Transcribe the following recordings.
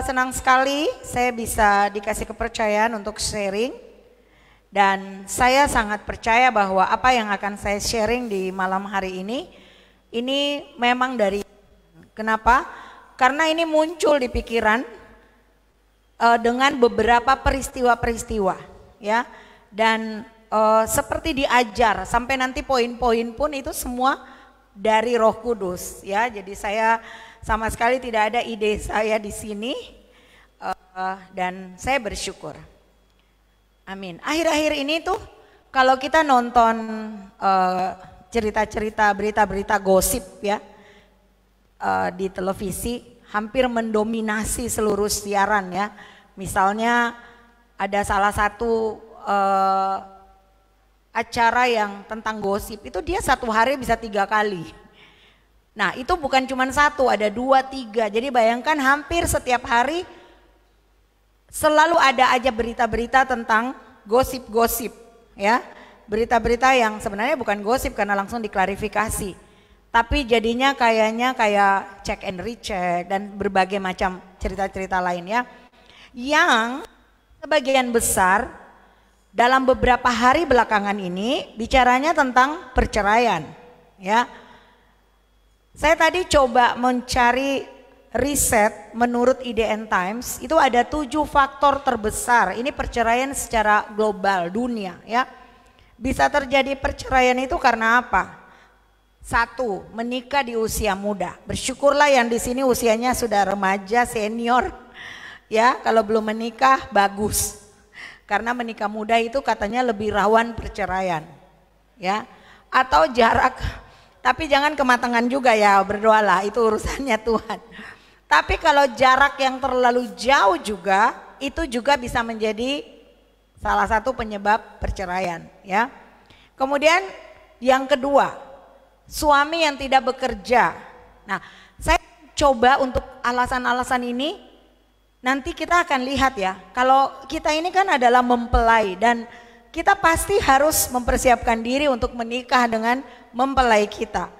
Senang sekali saya bisa dikasih kepercayaan untuk sharing. Dan saya sangat percaya bahwa apa yang akan saya sharing di malam hari ini memang dari, kenapa? Karena ini muncul di pikiran dengan beberapa peristiwa-peristiwa, ya. Dan seperti diajar sampai nanti poin-poin pun itu semua dari Roh Kudus, ya. Jadi saya sama sekali tidak ada ide saya di sini, dan saya bersyukur. Amin. Akhir-akhir ini tuh kalau kita nonton cerita-cerita, berita-berita gosip, ya, di televisi hampir mendominasi seluruh siaran, ya. Misalnya ada salah satu acara yang tentang gosip itu dia satu hari bisa 3 kali. Nah itu bukan cuma satu, ada 2, 3. Jadi bayangkan hampir setiap hari selalu ada aja berita-berita tentang gosip-gosip, ya. Berita-berita yang sebenarnya bukan gosip karena langsung diklarifikasi. Tapi jadinya kayaknya kayak check and recheck dan berbagai macam cerita-cerita lain, ya. Yang sebagian besar dalam beberapa hari belakangan ini bicaranya tentang perceraian, ya. Saya tadi coba mencari riset menurut IDN Times, itu ada 7 faktor terbesar. Ini perceraian secara global dunia, ya. Bisa terjadi perceraian itu karena apa? 1, menikah di usia muda. Bersyukurlah yang di sini usianya sudah remaja, senior, ya. Kalau belum menikah bagus. Karena menikah muda itu katanya lebih rawan perceraian, ya. Atau jarak, tapi jangan kematangan juga ya, berdoalah, itu urusannya Tuhan. Tapi kalau jarak yang terlalu jauh juga, itu juga bisa menjadi salah satu penyebab perceraian, ya. Kemudian yang kedua, suami yang tidak bekerja. Nah, saya coba untuk alasan-alasan ini, nanti kita akan lihat, ya. Kalau kita ini kan adalah mempelai dan kita pasti harus mempersiapkan diri untuk menikah dengan mempelai kita.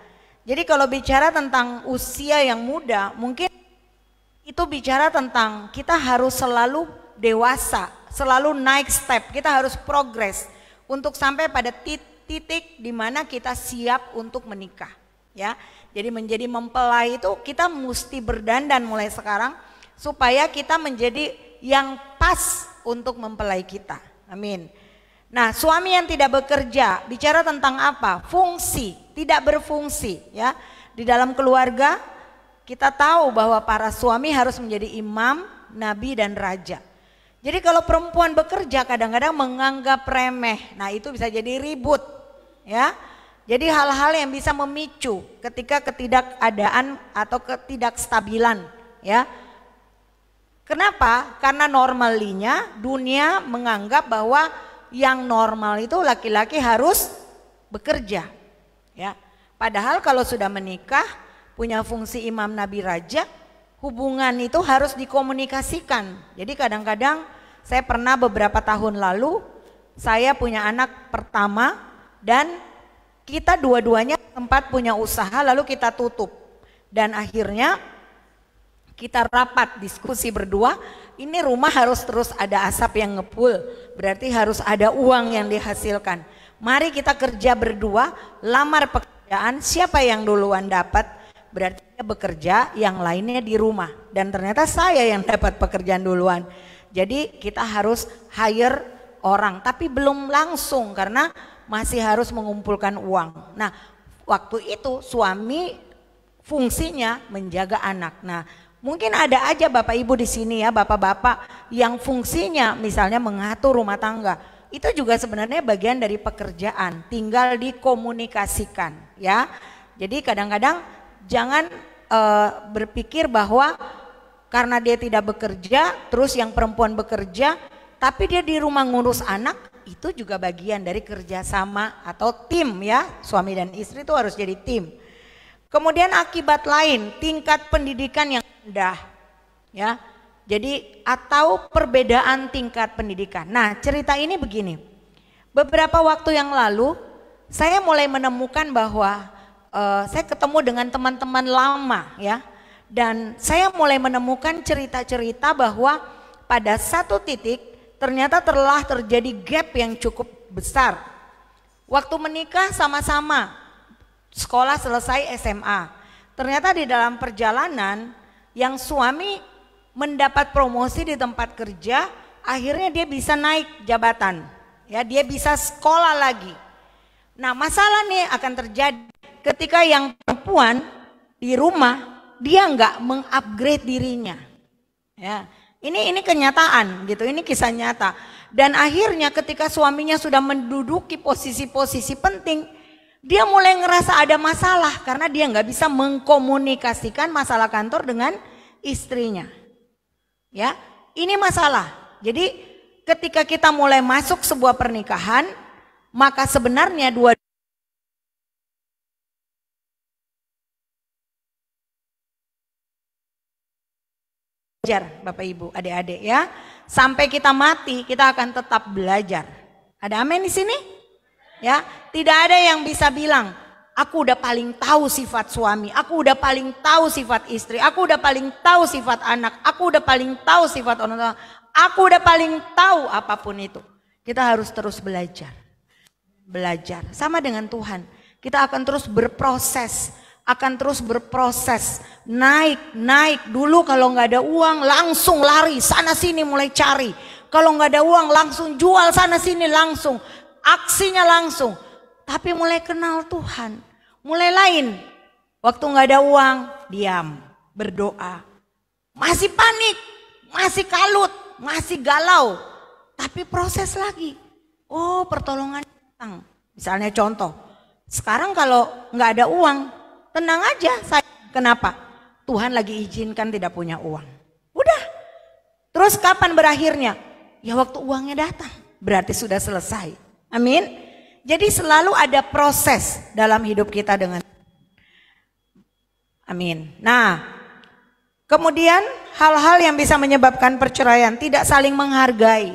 Jadi kalau bicara tentang usia yang muda, mungkin itu bicara tentang kita harus selalu dewasa, selalu naik step, kita harus progres untuk sampai pada titik di mana kita siap untuk menikah, ya. Jadi menjadi mempelai itu kita mesti berdandan mulai sekarang supaya kita menjadi yang pas untuk mempelai kita. Amin. Nah, suami yang tidak bekerja bicara tentang apa? Fungsi, tidak berfungsi, ya. Di dalam keluarga kita tahu bahwa para suami harus menjadi imam, nabi dan raja. Jadi kalau perempuan bekerja kadang-kadang menganggap remeh. Nah, itu bisa jadi ribut, ya. Jadi hal-hal yang bisa memicu ketika ketidakadaan atau ketidakstabilan, ya. Kenapa? Karena normalinya dunia menganggap bahwa yang normal itu laki-laki harus bekerja, ya. Padahal kalau sudah menikah, punya fungsi imam, nabi, raja, hubungan itu harus dikomunikasikan. Jadi kadang-kadang saya pernah beberapa tahun lalu, saya punya anak pertama dan kita dua-duanya sempat punya usaha lalu kita tutup. Dan akhirnya kita rapat diskusi berdua, ini rumah harus terus ada asap yang ngepul, berarti harus ada uang yang dihasilkan. Mari kita kerja berdua, lamar pekerjaan, siapa yang duluan dapat, berarti dia bekerja, yang lainnya di rumah. Dan ternyata saya yang dapat pekerjaan duluan. Jadi kita harus hire orang, tapi belum langsung karena masih harus mengumpulkan uang. Nah, waktu itu suami fungsinya menjaga anak. Nah, mungkin ada aja bapak ibu di sini, ya, bapak-bapak yang fungsinya misalnya mengatur rumah tangga. Itu juga sebenarnya bagian dari pekerjaan, tinggal dikomunikasikan, ya. Jadi kadang-kadang jangan berpikir bahwa karena dia tidak bekerja, terus yang perempuan bekerja, tapi dia di rumah ngurus anak, itu juga bagian dari kerjasama atau tim, ya. Suami dan istri itu harus jadi tim. Kemudian akibat lain, tingkat pendidikan yang rendah, ya. Jadi atau perbedaan tingkat pendidikan. Nah, cerita ini begini. Beberapa waktu yang lalu saya mulai menemukan bahwa saya ketemu dengan teman-teman lama, ya. Dan saya mulai menemukan cerita-cerita bahwa pada satu titik ternyata telah terjadi gap yang cukup besar. Waktu menikah sama-sama, sekolah selesai SMA. Ternyata di dalam perjalanan yang suami mendapat promosi di tempat kerja, akhirnya dia bisa naik jabatan. Ya, dia bisa sekolah lagi. Nah, masalah nih akan terjadi ketika yang perempuan di rumah dia nggak mengupgrade dirinya. Ya, ini kenyataan gitu, ini kisah nyata. Dan akhirnya ketika suaminya sudah menduduki posisi-posisi penting, dia mulai ngerasa ada masalah karena dia nggak bisa mengkomunikasikan masalah kantor dengan istrinya. Ya, ini masalah. Jadi ketika kita mulai masuk sebuah pernikahan, maka sebenarnya dua belajar, Bapak Ibu, adik-adik ya. Sampai kita mati, kita akan tetap belajar. Ada amin di sini? Ya, tidak ada yang bisa bilang, aku udah paling tahu sifat suami, aku udah paling tahu sifat istri, aku udah paling tahu sifat anak, aku udah paling tahu sifat orang tua, aku udah paling tahu apapun itu. Kita harus terus belajar. Belajar. Sama dengan Tuhan. Kita akan terus berproses. Naik dulu. Kalau nggak ada uang langsung lari sana sini mulai cari. Kalau nggak ada uang langsung jual sana sini langsung, aksinya langsung. Tapi mulai kenal Tuhan, mulai lain. Waktu nggak ada uang diam, berdoa, masih panik, masih kalut, masih galau, tapi proses lagi. Oh, pertolongan datang. Misalnya contoh, sekarang kalau nggak ada uang, tenang aja saya. Kenapa? Tuhan lagi izinkan tidak punya uang. Udah. Terus kapan berakhirnya? Ya waktu uangnya datang. Berarti sudah selesai. Amin. Jadi selalu ada proses dalam hidup kita dengan. Amin. Nah, kemudian hal-hal yang bisa menyebabkan perceraian, tidak saling menghargai,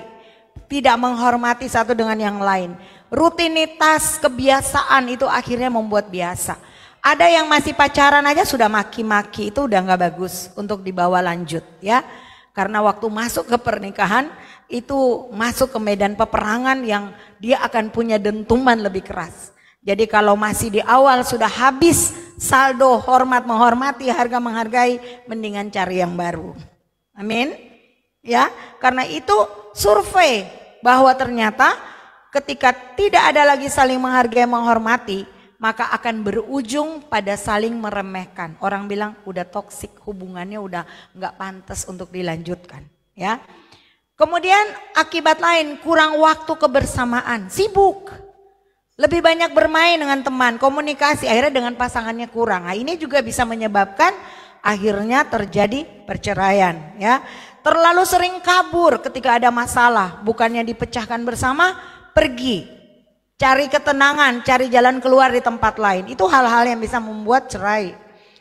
tidak menghormati satu dengan yang lain. Rutinitas, kebiasaan itu akhirnya membuat biasa. Ada yang masih pacaran aja sudah maki-maki, itu udah nggak bagus untuk dibawa lanjut ya. Karena waktu masuk ke pernikahan itu masuk ke medan peperangan yang dia akan punya dentuman lebih keras. Jadi kalau masih di awal sudah habis saldo hormat menghormati, harga menghargai, mendingan cari yang baru. Amin. Ya, karena itu survei bahwa ternyata ketika tidak ada lagi saling menghargai menghormati, maka akan berujung pada saling meremehkan. Orang bilang udah toksik, hubungannya udah nggak pantas untuk dilanjutkan. Ya. Kemudian akibat lain, kurang waktu kebersamaan, sibuk. Lebih banyak bermain dengan teman, komunikasi, akhirnya dengan pasangannya kurang. Nah, ini juga bisa menyebabkan akhirnya terjadi perceraian. Ya. Terlalu sering kabur ketika ada masalah, bukannya dipecahkan bersama, pergi. Cari ketenangan, cari jalan keluar di tempat lain. Itu hal-hal yang bisa membuat cerai.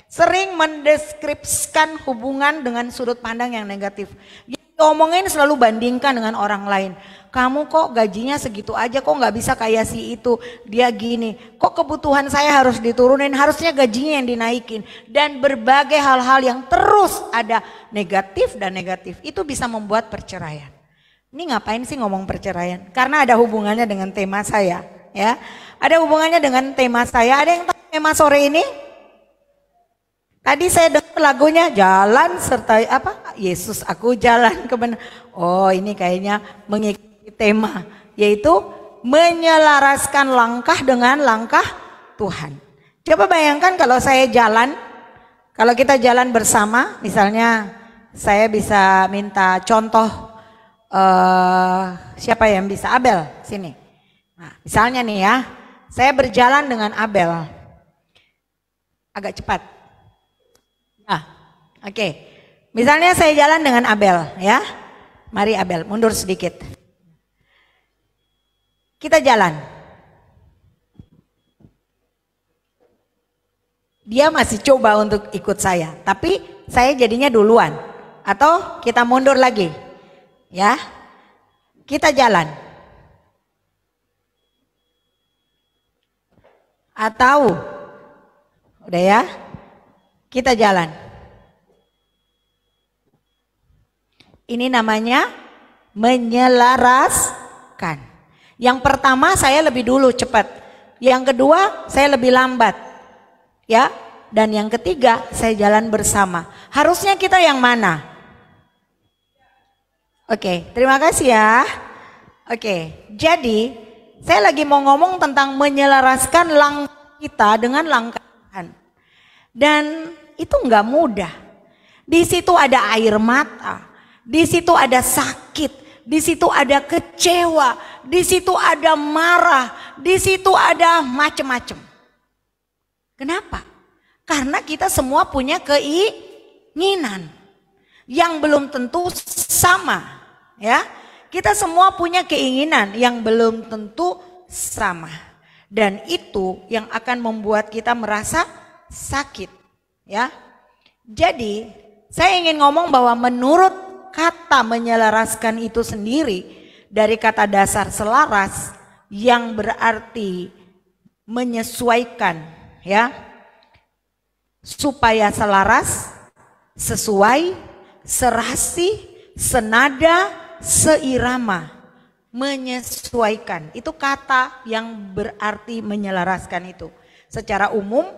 Sering mendeskripsikan hubungan dengan sudut pandang yang negatif. Yang diomongin selalu bandingkan dengan orang lain. Kamu kok gajinya segitu aja, kok nggak bisa kayak si itu. Dia gini, kok kebutuhan saya harus diturunin, harusnya gajinya yang dinaikin. Dan berbagai hal-hal yang terus ada negatif dan negatif. Itu bisa membuat perceraian. Ini ngapain sih ngomong perceraian? Karena ada hubungannya dengan tema saya, ya. Ada hubungannya dengan tema saya. Ada yang tahu tema sore ini? Tadi saya dengar lagunya Jalan serta apa? Yesus aku jalan kebenaran. Oh, ini kayaknya mengikuti tema, yaitu menyelaraskan langkah dengan langkah Tuhan. Coba bayangkan kalau saya jalan, kalau kita jalan bersama, misalnya saya bisa minta contoh. Siapa yang bisa? Abel, sini. Nah, misalnya nih ya, saya berjalan dengan Abel, agak cepat. Nah, oke. Misalnya saya jalan dengan Abel, ya. Mari Abel, mundur sedikit. Kita jalan. Dia masih coba untuk ikut saya, tapi saya jadinya duluan. Atau kita mundur lagi. Ya, kita jalan. Atau udah ya, kita jalan. Ini namanya menyelaraskan. Yang pertama saya lebih dulu cepat. Yang kedua saya lebih lambat. Ya. Dan yang ketiga saya jalan bersama. Harusnya kita yang mana? Oke, terima kasih ya. Oke, jadi saya lagi mau ngomong tentang menyelaraskan langkah kita dengan langkah Tuhan. Dan itu nggak mudah. Di situ ada air mata, di situ ada sakit, di situ ada kecewa, di situ ada marah, di situ ada macam-macam. Kenapa? Karena kita semua punya keinginan yang belum tentu sama. Ya, kita semua punya keinginan yang belum tentu sama, dan itu yang akan membuat kita merasa sakit. Ya, jadi saya ingin ngomong bahwa menurut kata menyelaraskan itu sendiri dari kata dasar selaras yang berarti menyesuaikan, ya, supaya selaras, sesuai, serasi, senada, seirama, menyesuaikan. Itu kata yang berarti menyelaraskan itu. Secara umum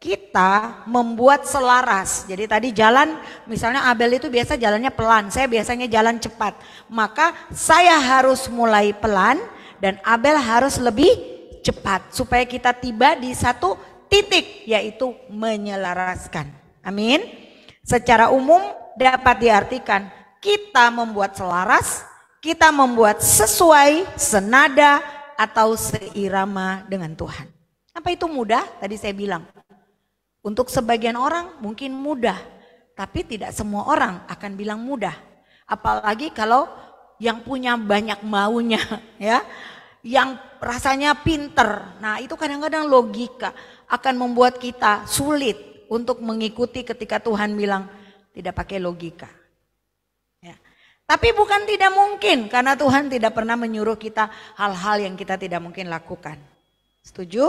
kita membuat selaras. Jadi tadi jalan, misalnya Abel itu biasa jalannya pelan, saya biasanya jalan cepat. Maka saya harus mulai pelan dan Abel harus lebih cepat supaya kita tiba di satu titik, yaitu menyelaraskan. Amin. Secara umum dapat diartikan kita membuat selaras, kita membuat sesuai, senada, atau seirama dengan Tuhan. Apa itu mudah? Tadi saya bilang. Untuk sebagian orang mungkin mudah, tapi tidak semua orang akan bilang mudah. Apalagi kalau yang punya banyak maunya, ya, yang rasanya pinter. Nah, itu kadang-kadang logika akan membuat kita sulit untuk mengikuti ketika Tuhan bilang tidak pakai logika. Tapi bukan tidak mungkin, karena Tuhan tidak pernah menyuruh kita hal-hal yang kita tidak mungkin lakukan. Setuju?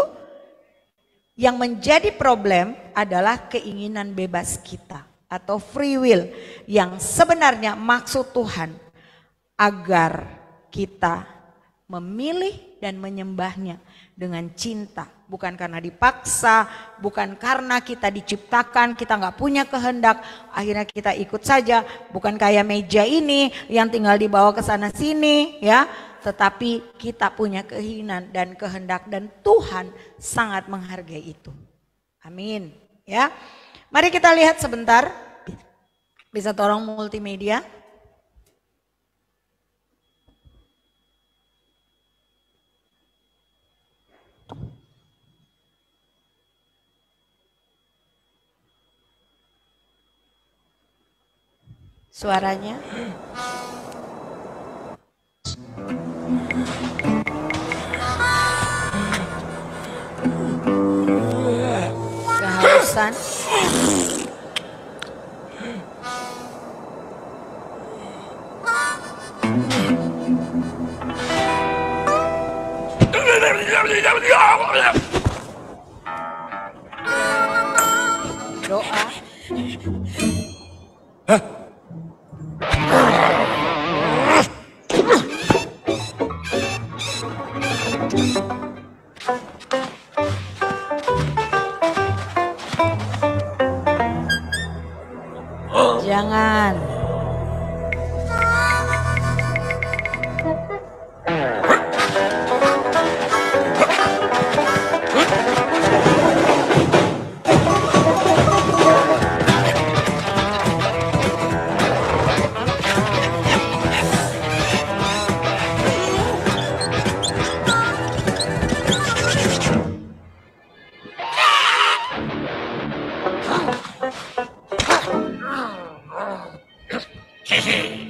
Yang menjadi problem adalah keinginan bebas kita atau free will, yang sebenarnya maksud Tuhan agar kita memilih dan menyembahnya dengan cinta. Bukan karena dipaksa, bukan karena kita diciptakan, kita nggak punya kehendak, akhirnya kita ikut saja. Bukan kayak meja ini yang tinggal dibawa ke sana sini, ya. Tetapi kita punya keinginan dan kehendak, dan Tuhan sangat menghargai itu. Amin, ya. Mari kita lihat sebentar. Bisa tolong multimedia. Suaranya. Kehausan. Doa. Jangan.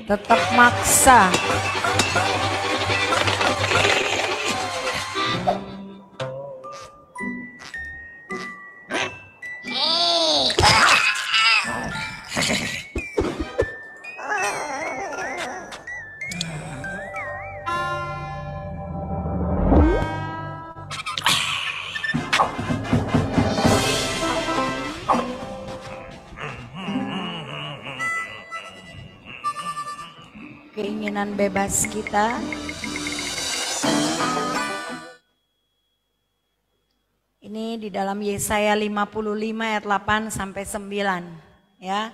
Tetap maksa. keinginan bebas kita. Ini di dalam Yesaya 55 ayat 8 sampai 9 ya.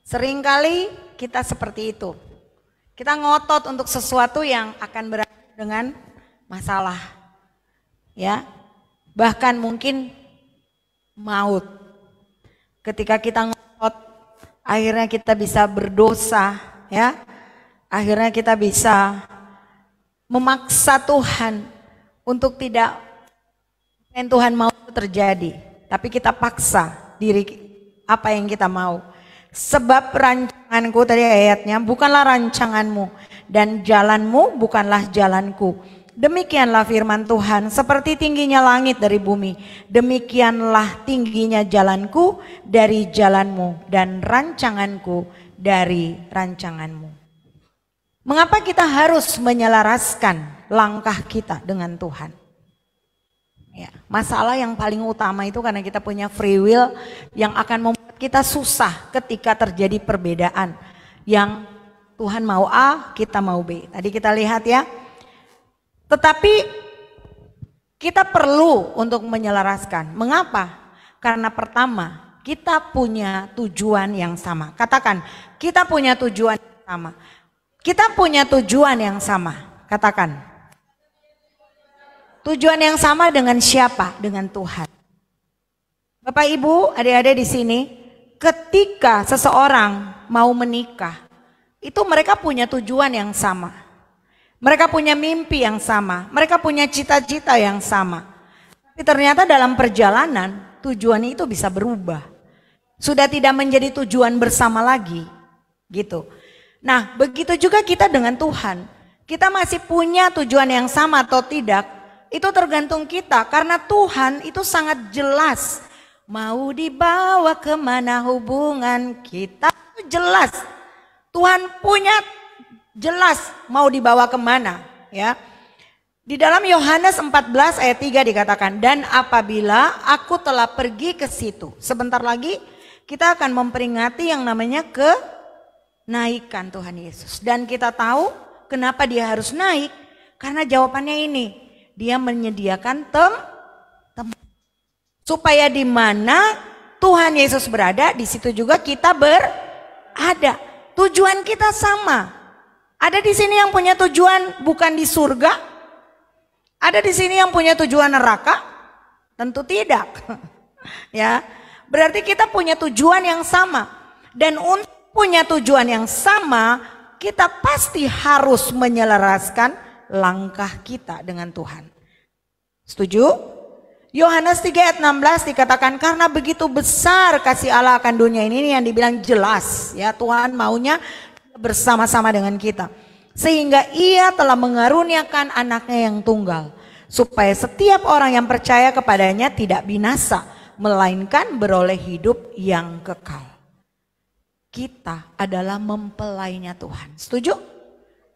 Seringkali kita seperti itu. Kita ngotot untuk sesuatu yang akan berakhir dengan masalah. Ya. Bahkan mungkin maut. Ketika kita ngotot, akhirnya kita bisa berdosa, ya. Akhirnya kita bisa memaksa Tuhan untuk tidak yang Tuhan mau terjadi, tapi kita paksa diri apa yang kita mau. Sebab rancanganku, tadi ayatnya, bukanlah rancanganmu dan jalanmu bukanlah jalanku. Demikianlah firman Tuhan, seperti tingginya langit dari bumi, demikianlah tingginya jalanku dari jalanmu dan rancanganku dari rancanganmu. Mengapa kita harus menyelaraskan langkah kita dengan Tuhan? Ya, masalah yang paling utama itu karena kita punya free will yang akan membuat kita susah ketika terjadi perbedaan. Yang Tuhan mau A, kita mau B. Tadi kita lihat ya. Tetapi kita perlu untuk menyelaraskan. Mengapa? Karena pertama, kita punya tujuan yang sama. Katakan, kita punya tujuan yang sama. Kita punya tujuan yang sama. Katakan. Tujuan yang sama dengan siapa? Dengan Tuhan. Bapak Ibu, adik-adik di sini, ketika seseorang mau menikah, itu mereka punya tujuan yang sama. Mereka punya mimpi yang sama, mereka punya cita-cita yang sama. Tapi ternyata dalam perjalanan, tujuan itu bisa berubah. Sudah tidak menjadi tujuan bersama lagi, gitu. Nah, begitu juga kita dengan Tuhan. Kita masih punya tujuan yang sama atau tidak? Itu tergantung kita, karena Tuhan itu sangat jelas mau dibawa kemana hubungan kita, itu jelas. Tuhan punya jelas mau dibawa kemana, ya. Di dalam Yohanes 14 ayat 3 dikatakan, dan apabila aku telah pergi ke situ, sebentar lagi kita akan memperingati yang namanya kenaikan Tuhan Yesus. Dan kita tahu kenapa dia harus naik, karena jawabannya ini. Dia menyediakan tempat supaya di mana Tuhan Yesus berada, di situ juga kita berada. Tujuan kita sama. Ada di sini yang punya tujuan bukan di surga? Ada di sini yang punya tujuan neraka? Tentu tidak. Ya, berarti kita punya tujuan yang sama. Dan untuk punya tujuan yang sama, kita pasti harus menyelaraskan langkah kita dengan Tuhan. Setuju? Yohanes 3 ayat 16 dikatakan, karena begitu besar kasih Allah akan dunia ini yang dibilang jelas, ya, Tuhan maunya bersama-sama dengan kita. Sehingga ia telah mengaruniakan anaknya yang tunggal, supaya setiap orang yang percaya kepadanya tidak binasa, melainkan beroleh hidup yang kekal. Kita adalah mempelainya Tuhan. Setuju?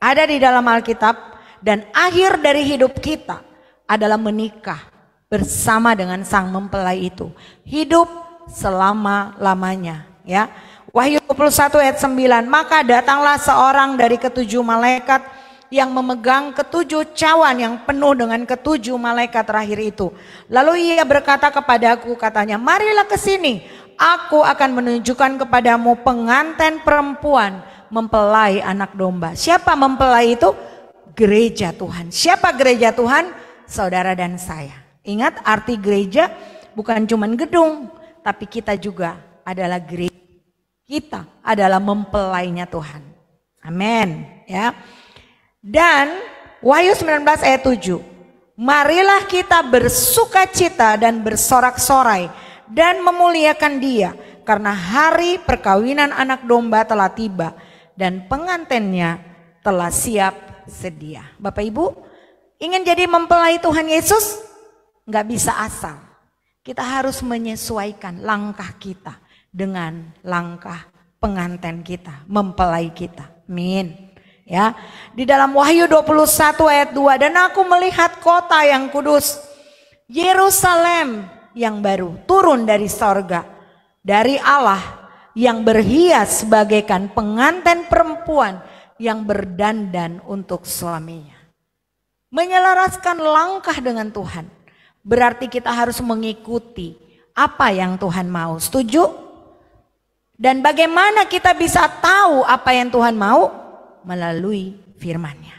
Ada di dalam Alkitab. Dan akhir dari hidup kita adalah menikah bersama dengan sang mempelai itu. Hidup selama-lamanya, ya. Wahyu 21 ayat 9, maka datanglah seorang dari ketujuh malaikat yang memegang ketujuh cawan yang penuh dengan ketujuh malaikat terakhir itu. Lalu ia berkata kepadaku, katanya, marilah ke sini, aku akan menunjukkan kepadamu pengantin perempuan mempelai anak domba. Siapa mempelai itu? Gereja Tuhan. Siapa gereja Tuhan? Saudara dan saya. Ingat, arti gereja bukan cuma gedung, tapi kita juga adalah gereja. Kita adalah mempelainya Tuhan. Amin, ya. Dan Wahyu 19 ayat 7. Marilah kita bersukacita dan bersorak-sorai dan memuliakan Dia, karena hari perkawinan anak domba telah tiba dan pengantinnya telah siap sedia. Bapak Ibu, ingin jadi mempelai Tuhan Yesus? Nggak bisa asal. Kita harus menyesuaikan langkah kita dengan langkah pengantin kita, mempelai kita. Amin. Ya, di dalam Wahyu 21 ayat 2, dan aku melihat kota yang kudus, Yerusalem yang baru, turun dari sorga, dari Allah, yang berhias bagaikan pengantin perempuan yang berdandan untuk suaminya. Menyelaraskan langkah dengan Tuhan berarti kita harus mengikuti apa yang Tuhan mau. Setuju? Dan bagaimana kita bisa tahu apa yang Tuhan mau? Melalui firman-Nya.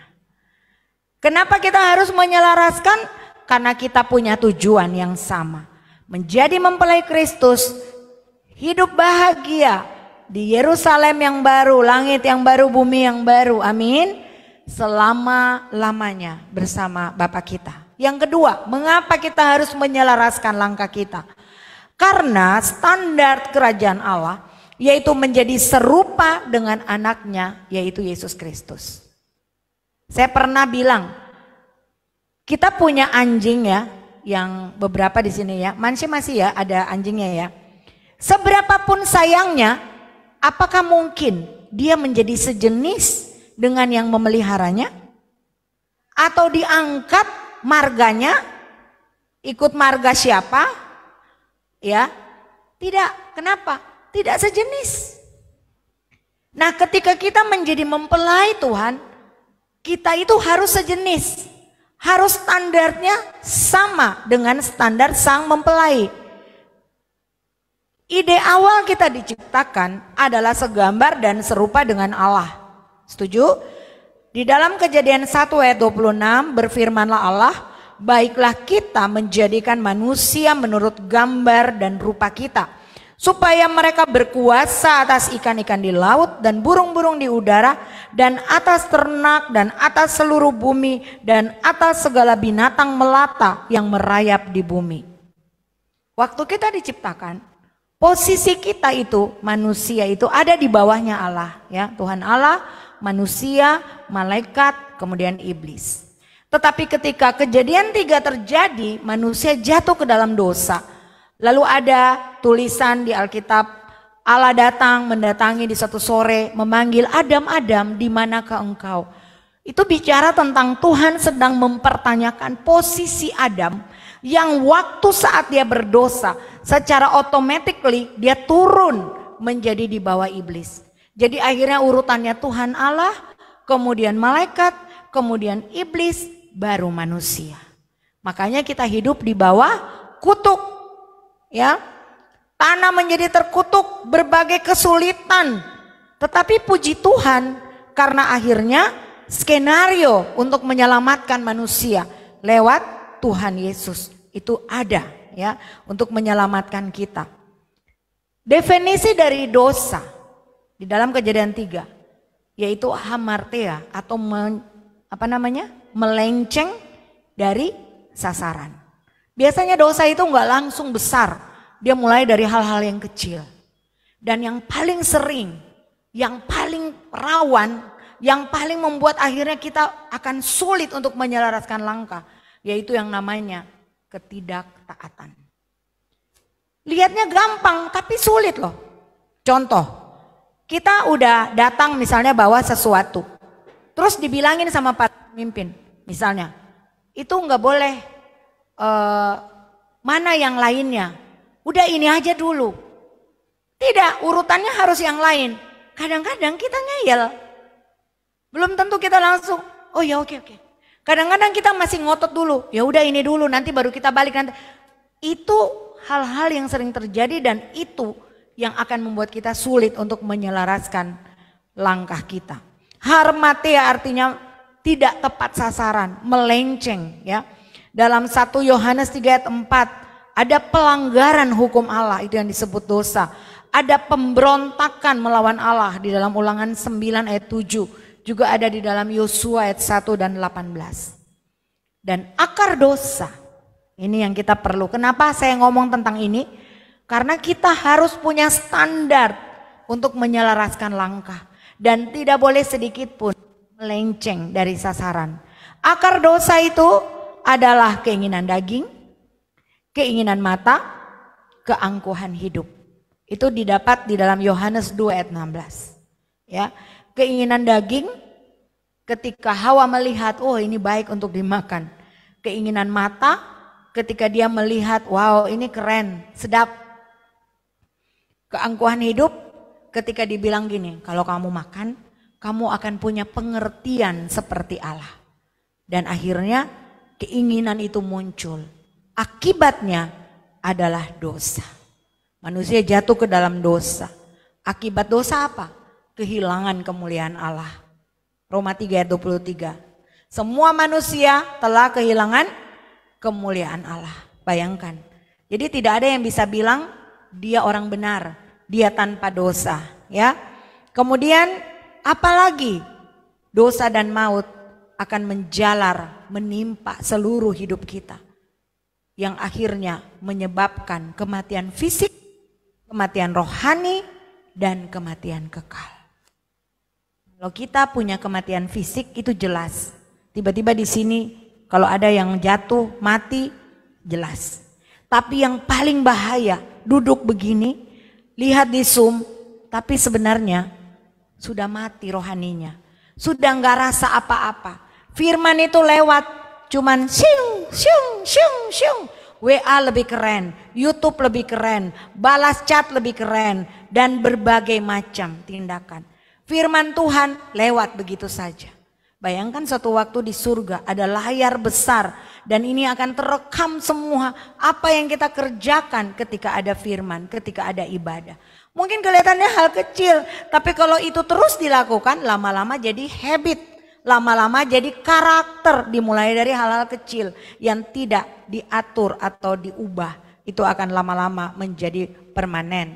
Kenapa kita harus menyelaraskan? Karena kita punya tujuan yang sama. Menjadi mempelai Kristus, hidup bahagia di Yerusalem yang baru, langit yang baru, bumi yang baru. Amin. Selama-lamanya bersama Bapa kita. Yang kedua, mengapa kita harus menyelaraskan langkah kita? Karena standar kerajaan Allah yaitu menjadi serupa dengan anaknya, yaitu Yesus Kristus. Saya pernah bilang, kita punya anjing ya, yang beberapa di sini ya, masih ya ada anjingnya ya. Seberapapun sayangnya, apakah mungkin dia menjadi sejenis dengan yang memeliharanya? Atau diangkat marganya, ikut marga siapa? Ya, tidak. Kenapa? Tidak sejenis. Nah, ketika kita menjadi mempelai Tuhan, kita itu harus sejenis. Harus standarnya sama dengan standar sang mempelai. Ide awal kita diciptakan adalah segambar dan serupa dengan Allah. Setuju? Di dalam Kejadian 1 ayat 26 berfirmanlah Allah, baiklah kita menjadikan manusia menurut gambar dan rupa kita, supaya mereka berkuasa atas ikan-ikan di laut dan burung-burung di udara dan atas ternak dan atas seluruh bumi dan atas segala binatang melata yang merayap di bumi. Waktu kita diciptakan, posisi kita itu, manusia itu ada di bawahnya Allah, ya, Tuhan Allah, manusia, malaikat, kemudian iblis. Tetapi ketika Kejadian 3 terjadi, manusia jatuh ke dalam dosa. Lalu ada tulisan di Alkitab, Allah datang mendatangi di satu sore, memanggil Adam, Adam, di manakah engkau? Itu bicara tentang Tuhan sedang mempertanyakan posisi Adam yang waktu saat dia berdosa, secara automatically dia turun menjadi di bawah iblis. Jadi akhirnya urutannya Tuhan Allah, kemudian malaikat, kemudian iblis, baru manusia. Makanya kita hidup di bawah kutuk. Ya, tanah menjadi terkutuk, berbagai kesulitan. Tetapi puji Tuhan, karena akhirnya skenario untuk menyelamatkan manusia lewat Tuhan Yesus itu ada, ya, untuk menyelamatkan kita. Definisi dari dosa di dalam Kejadian 3 yaitu hamartia atau melenceng dari sasaran. Biasanya dosa itu enggak langsung besar, dia mulai dari hal-hal yang kecil. Dan yang paling sering, yang paling rawan, yang paling membuat akhirnya kita akan sulit untuk menyelaraskan langkah, yaitu yang namanya ketidaktaatan. Lihatnya gampang tapi sulit loh. Contoh, kita udah datang misalnya bawa sesuatu, terus dibilangin sama para pemimpin, misalnya, itu enggak boleh. Mana yang lainnya? Udah ini aja dulu. Tidak, urutannya harus yang lain. Kadang-kadang kita ngeyel. Belum tentu kita langsung, oh ya oke. Kadang-kadang kita masih ngotot dulu. Ya udah ini dulu, nanti baru kita balik nanti. Itu hal-hal yang sering terjadi dan itu yang akan membuat kita sulit untuk menyelaraskan langkah kita. Harmatia artinya tidak tepat sasaran, melenceng, ya. Dalam 1 Yohanes 3 ayat 4 ada pelanggaran hukum Allah, itu yang disebut dosa. Ada pemberontakan melawan Allah di dalam Ulangan 9 ayat 7. Juga ada di dalam Yosua ayat 1 dan 18. Dan akar dosa, ini yang kita perlu. Kenapa saya ngomong tentang ini? Karena kita harus punya standar untuk menyelaraskan langkah. Dan tidak boleh sedikit pun melenceng dari sasaran. Akar dosa itu adalah keinginan daging, keinginan mata, keangkuhan hidup. Itu didapat di dalam Yohanes 2 ayat 16. Ya, keinginan daging ketika Hawa melihat, oh ini baik untuk dimakan. Keinginan mata ketika dia melihat, wow ini keren, sedap. Keangkuhan hidup ketika dibilang gini, kalau kamu makan kamu akan punya pengertian seperti Allah. Dan akhirnya keinginan itu muncul. Akibatnya adalah dosa. Manusia jatuh ke dalam dosa. Akibat dosa apa? Kehilangan kemuliaan Allah. Roma 3 ayat 23. Semua manusia telah kehilangan kemuliaan Allah. Bayangkan. Jadi tidak ada yang bisa bilang dia orang benar, dia tanpa dosa, ya. Kemudian apalagi dosa dan maut akan menjalar, menimpa seluruh hidup kita. Yang akhirnya menyebabkan kematian fisik, kematian rohani, dan kematian kekal. Kalau kita punya kematian fisik itu jelas. Tiba-tiba di sini kalau ada yang jatuh, mati, jelas. Tapi yang paling bahaya, duduk begini, lihat di Zoom, tapi sebenarnya sudah mati rohaninya. Sudah nggak rasa apa-apa. Firman itu lewat, cuman syung, syung, syung, syung. WA lebih keren, YouTube lebih keren, balas chat lebih keren, dan berbagai macam tindakan. Firman Tuhan lewat begitu saja. Bayangkan suatu waktu di surga ada layar besar dan ini akan terekam semua apa yang kita kerjakan ketika ada firman, ketika ada ibadah. Mungkin kelihatannya hal kecil, tapi kalau itu terus dilakukan lama-lama jadi habit, lama-lama jadi karakter, dimulai dari hal-hal kecil yang tidak diatur atau diubah. Itu akan lama-lama menjadi permanen.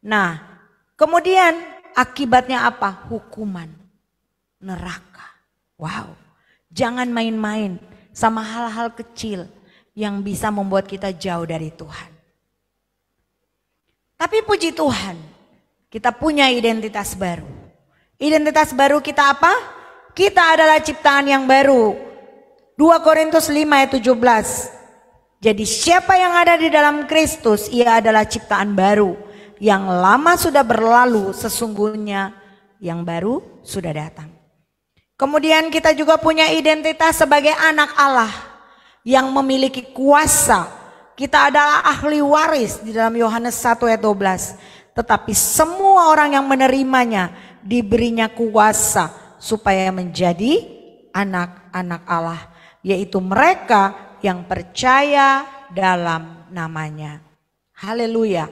Nah, kemudian akibatnya apa? Hukuman, neraka. Wow, jangan main-main sama hal-hal kecil yang bisa membuat kita jauh dari Tuhan. Tapi puji Tuhan, kita punya identitas baru. Identitas baru kita apa? Kita adalah ciptaan yang baru. 2 Korintus 5 ayat 17. Jadi siapa yang ada di dalam Kristus, ia adalah ciptaan baru. Yang lama sudah berlalu, sesungguhnya yang baru sudah datang. Kemudian kita juga punya identitas sebagai anak Allah yang memiliki kuasa. Kita adalah ahli waris di dalam Yohanes 1 ayat 12. Tetapi semua orang yang menerimanya diberinya kuasa supaya menjadi anak-anak Allah. Yaitu mereka yang percaya dalam namanya. Haleluya.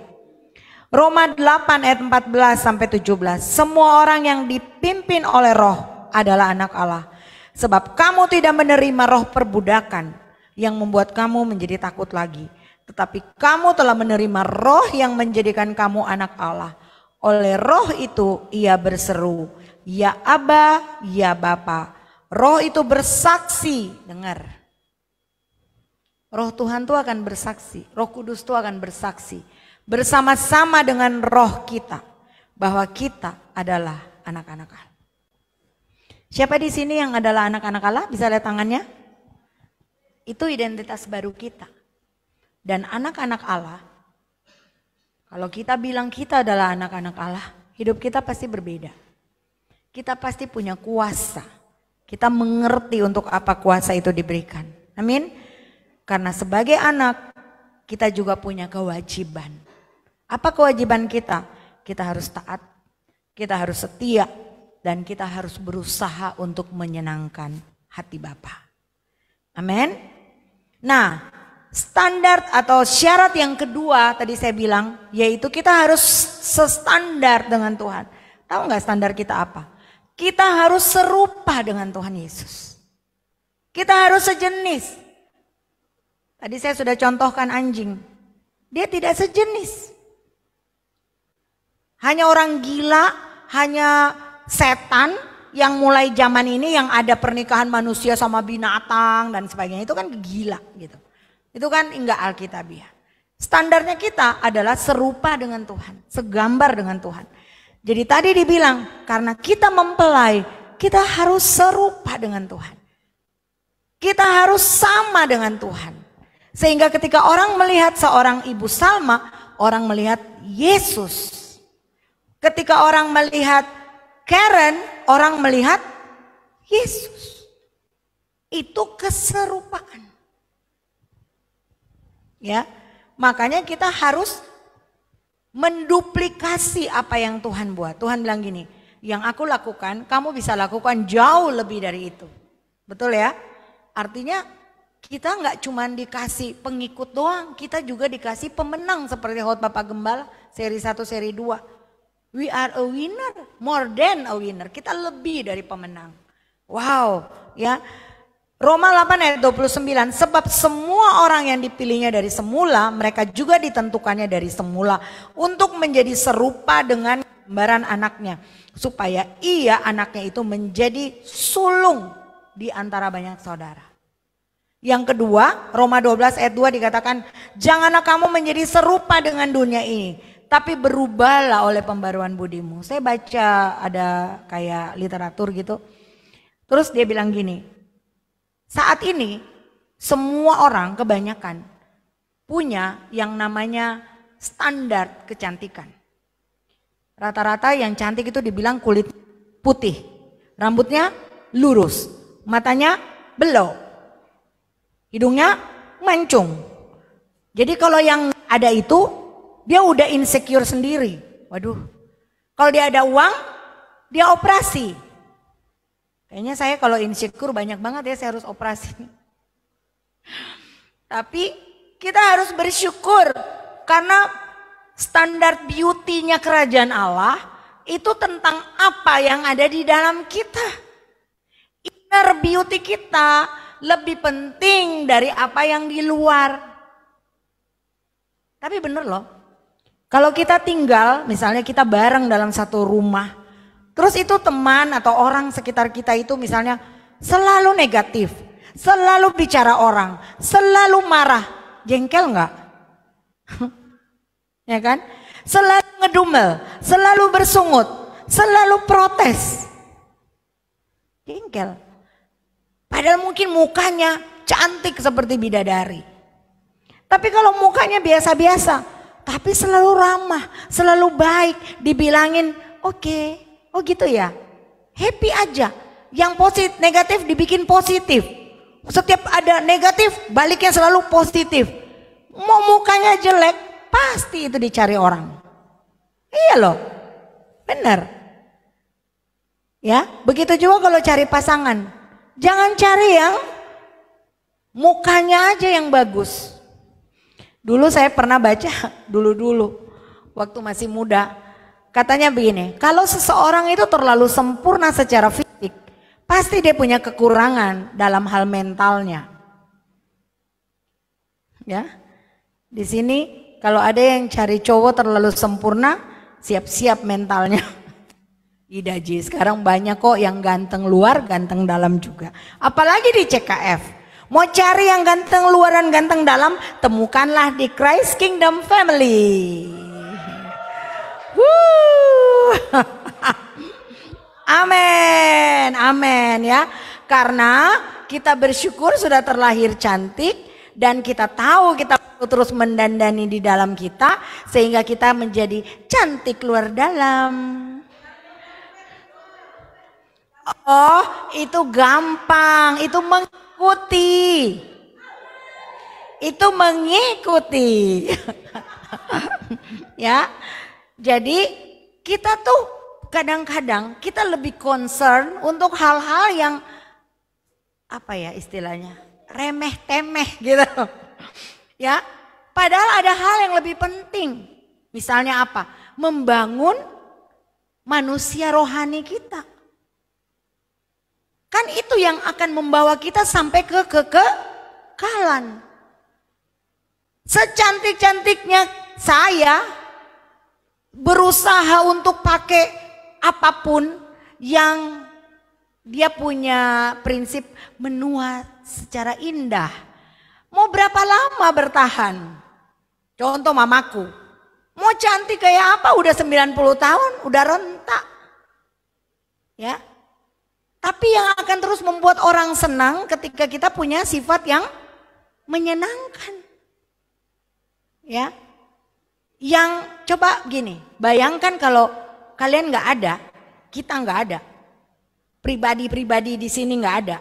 Roma 8 ayat 14 sampai 17. Semua orang yang dipimpin oleh Roh adalah anak Allah. Sebab kamu tidak menerima roh perbudakan yang membuat kamu menjadi takut lagi. Tetapi kamu telah menerima roh yang menjadikan kamu anak Allah. Oleh roh itu ia berseru, ya Aba, ya Bapa. Roh itu bersaksi, dengar. Roh Tuhan itu akan bersaksi, Roh Kudus itu akan bersaksi. Bersama-sama dengan roh kita bahwa kita adalah anak-anak Allah. Siapa di sini yang adalah anak-anak Allah? Bisa lihat tangannya? Itu identitas baru kita. Dan anak-anak Allah, kalau kita bilang kita adalah anak-anak Allah, hidup kita pasti berbeda. Kita pasti punya kuasa. Kita mengerti untuk apa kuasa itu diberikan. Amin. Karena sebagai anak, kita juga punya kewajiban. Apa kewajiban kita? Kita harus taat, kita harus setia, dan kita harus berusaha untuk menyenangkan hati Bapa. Amin. Nah, standar atau syarat yang kedua tadi saya bilang, yaitu kita harus sestandar dengan Tuhan. Tahu nggak standar kita apa? Kita harus serupa dengan Tuhan Yesus. Kita harus sejenis. Tadi saya sudah contohkan anjing. Dia tidak sejenis. Hanya orang gila, hanya setan yang mulai zaman ini yang ada pernikahan manusia sama binatang dan sebagainya, itu kan gila gitu. Itu kan enggak alkitabiah. Standarnya kita adalah serupa dengan Tuhan, segambar dengan Tuhan. Jadi tadi dibilang karena kita mempelai, kita harus serupa dengan Tuhan. Kita harus sama dengan Tuhan. Sehingga ketika orang melihat seorang Ibu Salma, orang melihat Yesus. Ketika orang melihat Karen, orang melihat Yesus. Itu keserupaan. Ya, makanya kita harus menduplikasi apa yang Tuhan buat. Tuhan bilang gini, Yang aku lakukan, kamu bisa lakukan jauh lebih dari itu. Betul ya? Artinya kita nggak cuma dikasih pengikut doang, kita juga dikasih pemenang seperti khotbah Pak Gembala seri 1, seri 2. We are a winner, more than a winner. Kita lebih dari pemenang. Wow, ya. Roma 8 ayat 29, sebab semua orang yang dipilihnya dari semula, mereka juga ditentukannya dari semula untuk menjadi serupa dengan gambaran anaknya, supaya ia anaknya itu menjadi sulung di antara banyak saudara. Yang kedua, Roma 12 ayat 2 dikatakan, janganlah kamu menjadi serupa dengan dunia ini, tapi berubahlah oleh pembaruan budimu. Saya baca ada kayak literatur gitu. Terus dia bilang gini, saat ini semua orang kebanyakan punya yang namanya standar kecantikan. Rata-rata yang cantik itu dibilang kulit putih, rambutnya lurus, matanya belok, hidungnya mancung. Jadi kalau yang ada itu dia udah insecure sendiri. Waduh, kalau dia ada uang dia operasi. Kayaknya saya kalau insecure banyak banget ya, saya harus operasi. Tapi kita harus bersyukur karena standar beauty-nya kerajaan Allah itu tentang apa yang ada di dalam kita. Inner beauty kita lebih penting dari apa yang di luar. Tapi bener loh, kalau kita tinggal misalnya kita bareng dalam satu rumah, terus itu teman atau orang sekitar kita itu misalnya selalu negatif, selalu bicara orang, selalu marah, jengkel nggak? Ya kan? Selalu ngedumel, selalu bersungut, selalu protes, jengkel. Padahal mungkin mukanya cantik seperti bidadari. Tapi kalau mukanya biasa-biasa, tapi selalu ramah, selalu baik, dibilangin oke. Oh gitu ya, happy aja. Yang positif, negatif dibikin positif. Setiap ada negatif, baliknya selalu positif. Mau mukanya jelek, pasti itu dicari orang. Iya loh, benar. Ya, begitu juga kalau cari pasangan. Jangan cari yang mukanya aja yang bagus. Dulu saya pernah baca, dulu waktu masih muda. Katanya begini, kalau seseorang itu terlalu sempurna secara fisik, pasti dia punya kekurangan dalam hal mentalnya. Ya, di sini kalau ada yang cari cowok terlalu sempurna, siap-siap mentalnya. Idaji, sekarang banyak kok yang ganteng luar, ganteng dalam juga. Apalagi di CKF. Mau cari yang ganteng luar dan ganteng dalam, temukanlah di Christ Kingdom Family. Amin, amin ya. Karena kita bersyukur sudah terlahir cantik dan kita tahu kita terus mendandani di dalam kita sehingga kita menjadi cantik luar dalam. Oh, itu gampang, itu mengikuti. Itu mengikuti. Ya. Jadi kita tuh kadang-kadang kita lebih concern untuk hal-hal yang apa ya istilahnya, remeh-temeh gitu. Ya, padahal ada hal yang lebih penting. Misalnya apa? Membangun manusia rohani kita. Kan itu yang akan membawa kita sampai ke kekekalan. Secantik-cantiknya saya berusaha untuk pakai apapun yang dia punya prinsip menua secara indah. Mau berapa lama bertahan? Contoh mamaku. Mau cantik kayak apa? Udah 90 tahun, udah rentak. Ya. Tapi yang akan terus membuat orang senang ketika kita punya sifat yang menyenangkan. Ya. Yang coba gini, bayangkan kalau kalian nggak ada, kita nggak ada, pribadi-pribadi di sini nggak ada,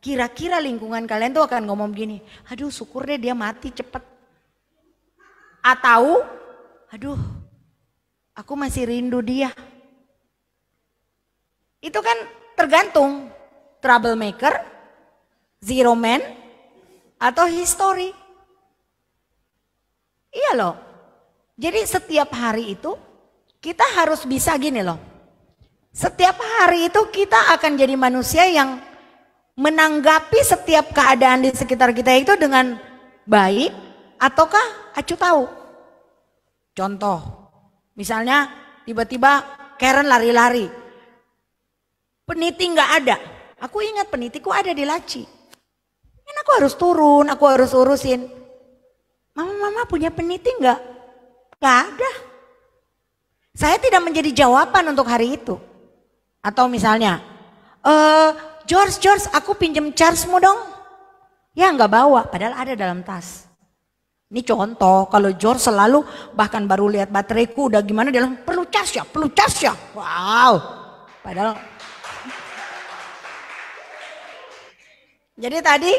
kira-kira lingkungan kalian tuh akan ngomong gini, aduh syukur deh dia mati cepet, atau aduh aku masih rindu dia. Itu kan tergantung troublemaker, zero man, atau history. Iya loh. Jadi setiap hari itu kita harus bisa gini loh. Setiap hari itu kita akan jadi manusia yang menanggapi setiap keadaan di sekitar kita itu dengan baik ataukah acuh tahu. Contoh, misalnya tiba-tiba Karen lari-lari. Peniti nggak ada. Aku ingat penitiku ada di laci. Kan aku harus turun, aku harus urusin. Mama punya peniti nggak? Nggak ada. Saya tidak menjadi jawaban untuk hari itu. Atau misalnya, George, aku pinjem charge-mu dong. Ya nggak bawa, padahal ada dalam tas. Ini contoh, kalau George selalu bahkan baru lihat bateraiku udah gimana, dia bilang perlu charge ya. Wow, padahal. Jadi tadi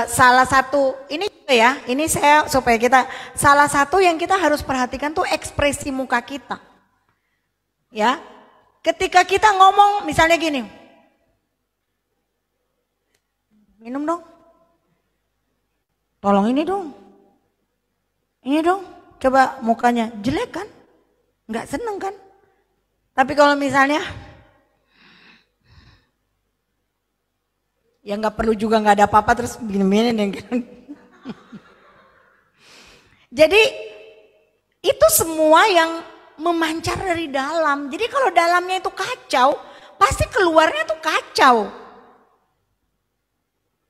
salah satu, ini juga ya, ini saya supaya kita, salah satu yang kita harus perhatikan tuh ekspresi muka kita. Ya, ketika kita ngomong misalnya gini, minum dong, tolong ini dong, coba mukanya jelek kan, nggak seneng kan. Tapi kalau misalnya, ya nggak perlu juga nggak ada apa-apa terus begini-begini kan. Jadi itu semua yang memancar dari dalam. Jadi kalau dalamnya itu kacau, pasti keluarnya tuh kacau.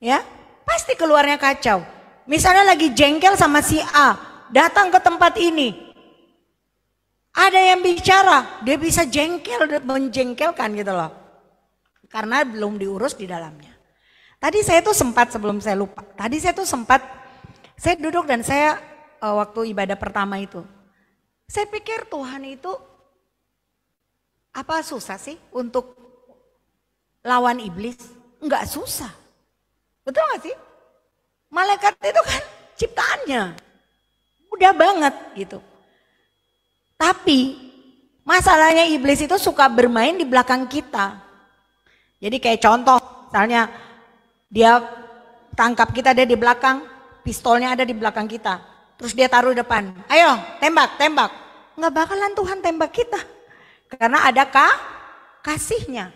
Ya, pasti keluarnya kacau. Misalnya lagi jengkel sama si A, datang ke tempat ini. Ada yang bicara, dia bisa menjengkelkan gitu loh. Karena belum diurus di dalamnya. Tadi saya tuh sempat, sebelum saya lupa, saya duduk dan saya waktu ibadah pertama itu, saya pikir Tuhan itu apa susah sih untuk lawan iblis? Enggak susah, betul gak sih? Malaikat itu kan ciptaannya, mudah banget gitu. Tapi masalahnya iblis itu suka bermain di belakang kita. Jadi kayak contoh, misalnya dia tangkap kita, dia di belakang, pistolnya ada di belakang kita. Terus dia taruh di depan, ayo tembak. Nggak bakalan Tuhan tembak kita. Karena ada kasihnya.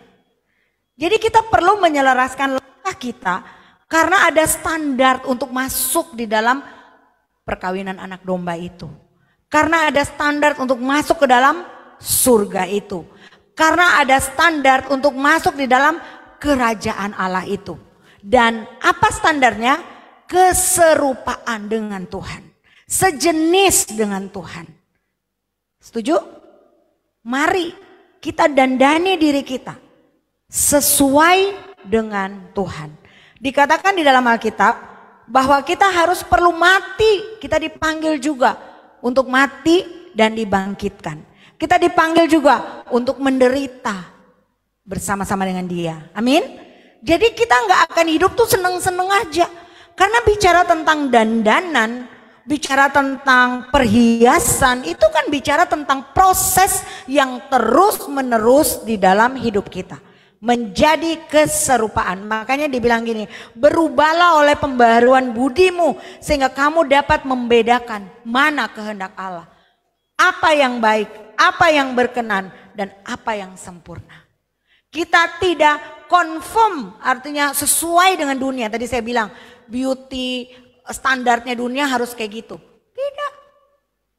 Jadi kita perlu menyelaraskan langkah kita. Karena ada standar untuk masuk di dalam perkawinan anak domba itu. Karena ada standar untuk masuk ke dalam surga itu. Karena ada standar untuk masuk di dalam kerajaan Allah itu. Dan apa standarnya? Keserupaan dengan Tuhan. Sejenis dengan Tuhan. Setuju? Mari kita dandani diri kita sesuai dengan Tuhan. Dikatakan di dalam Alkitab bahwa kita harus perlu mati. Kita dipanggil juga untuk mati dan dibangkitkan. Kita dipanggil juga untuk menderita bersama-sama dengan Dia. Amin. Jadi kita nggak akan hidup tuh seneng-seneng aja. Karena bicara tentang dandanan, bicara tentang perhiasan, itu kan bicara tentang proses yang terus-menerus di dalam hidup kita. Menjadi keserupaan. Makanya dibilang gini, berubahlah oleh pembaharuan budimu sehingga kamu dapat membedakan mana kehendak Allah. Apa yang baik, apa yang berkenan, dan apa yang sempurna. Kita tidak konform, artinya sesuai dengan dunia. Tadi saya bilang beauty standarnya dunia harus kayak gitu. Tidak.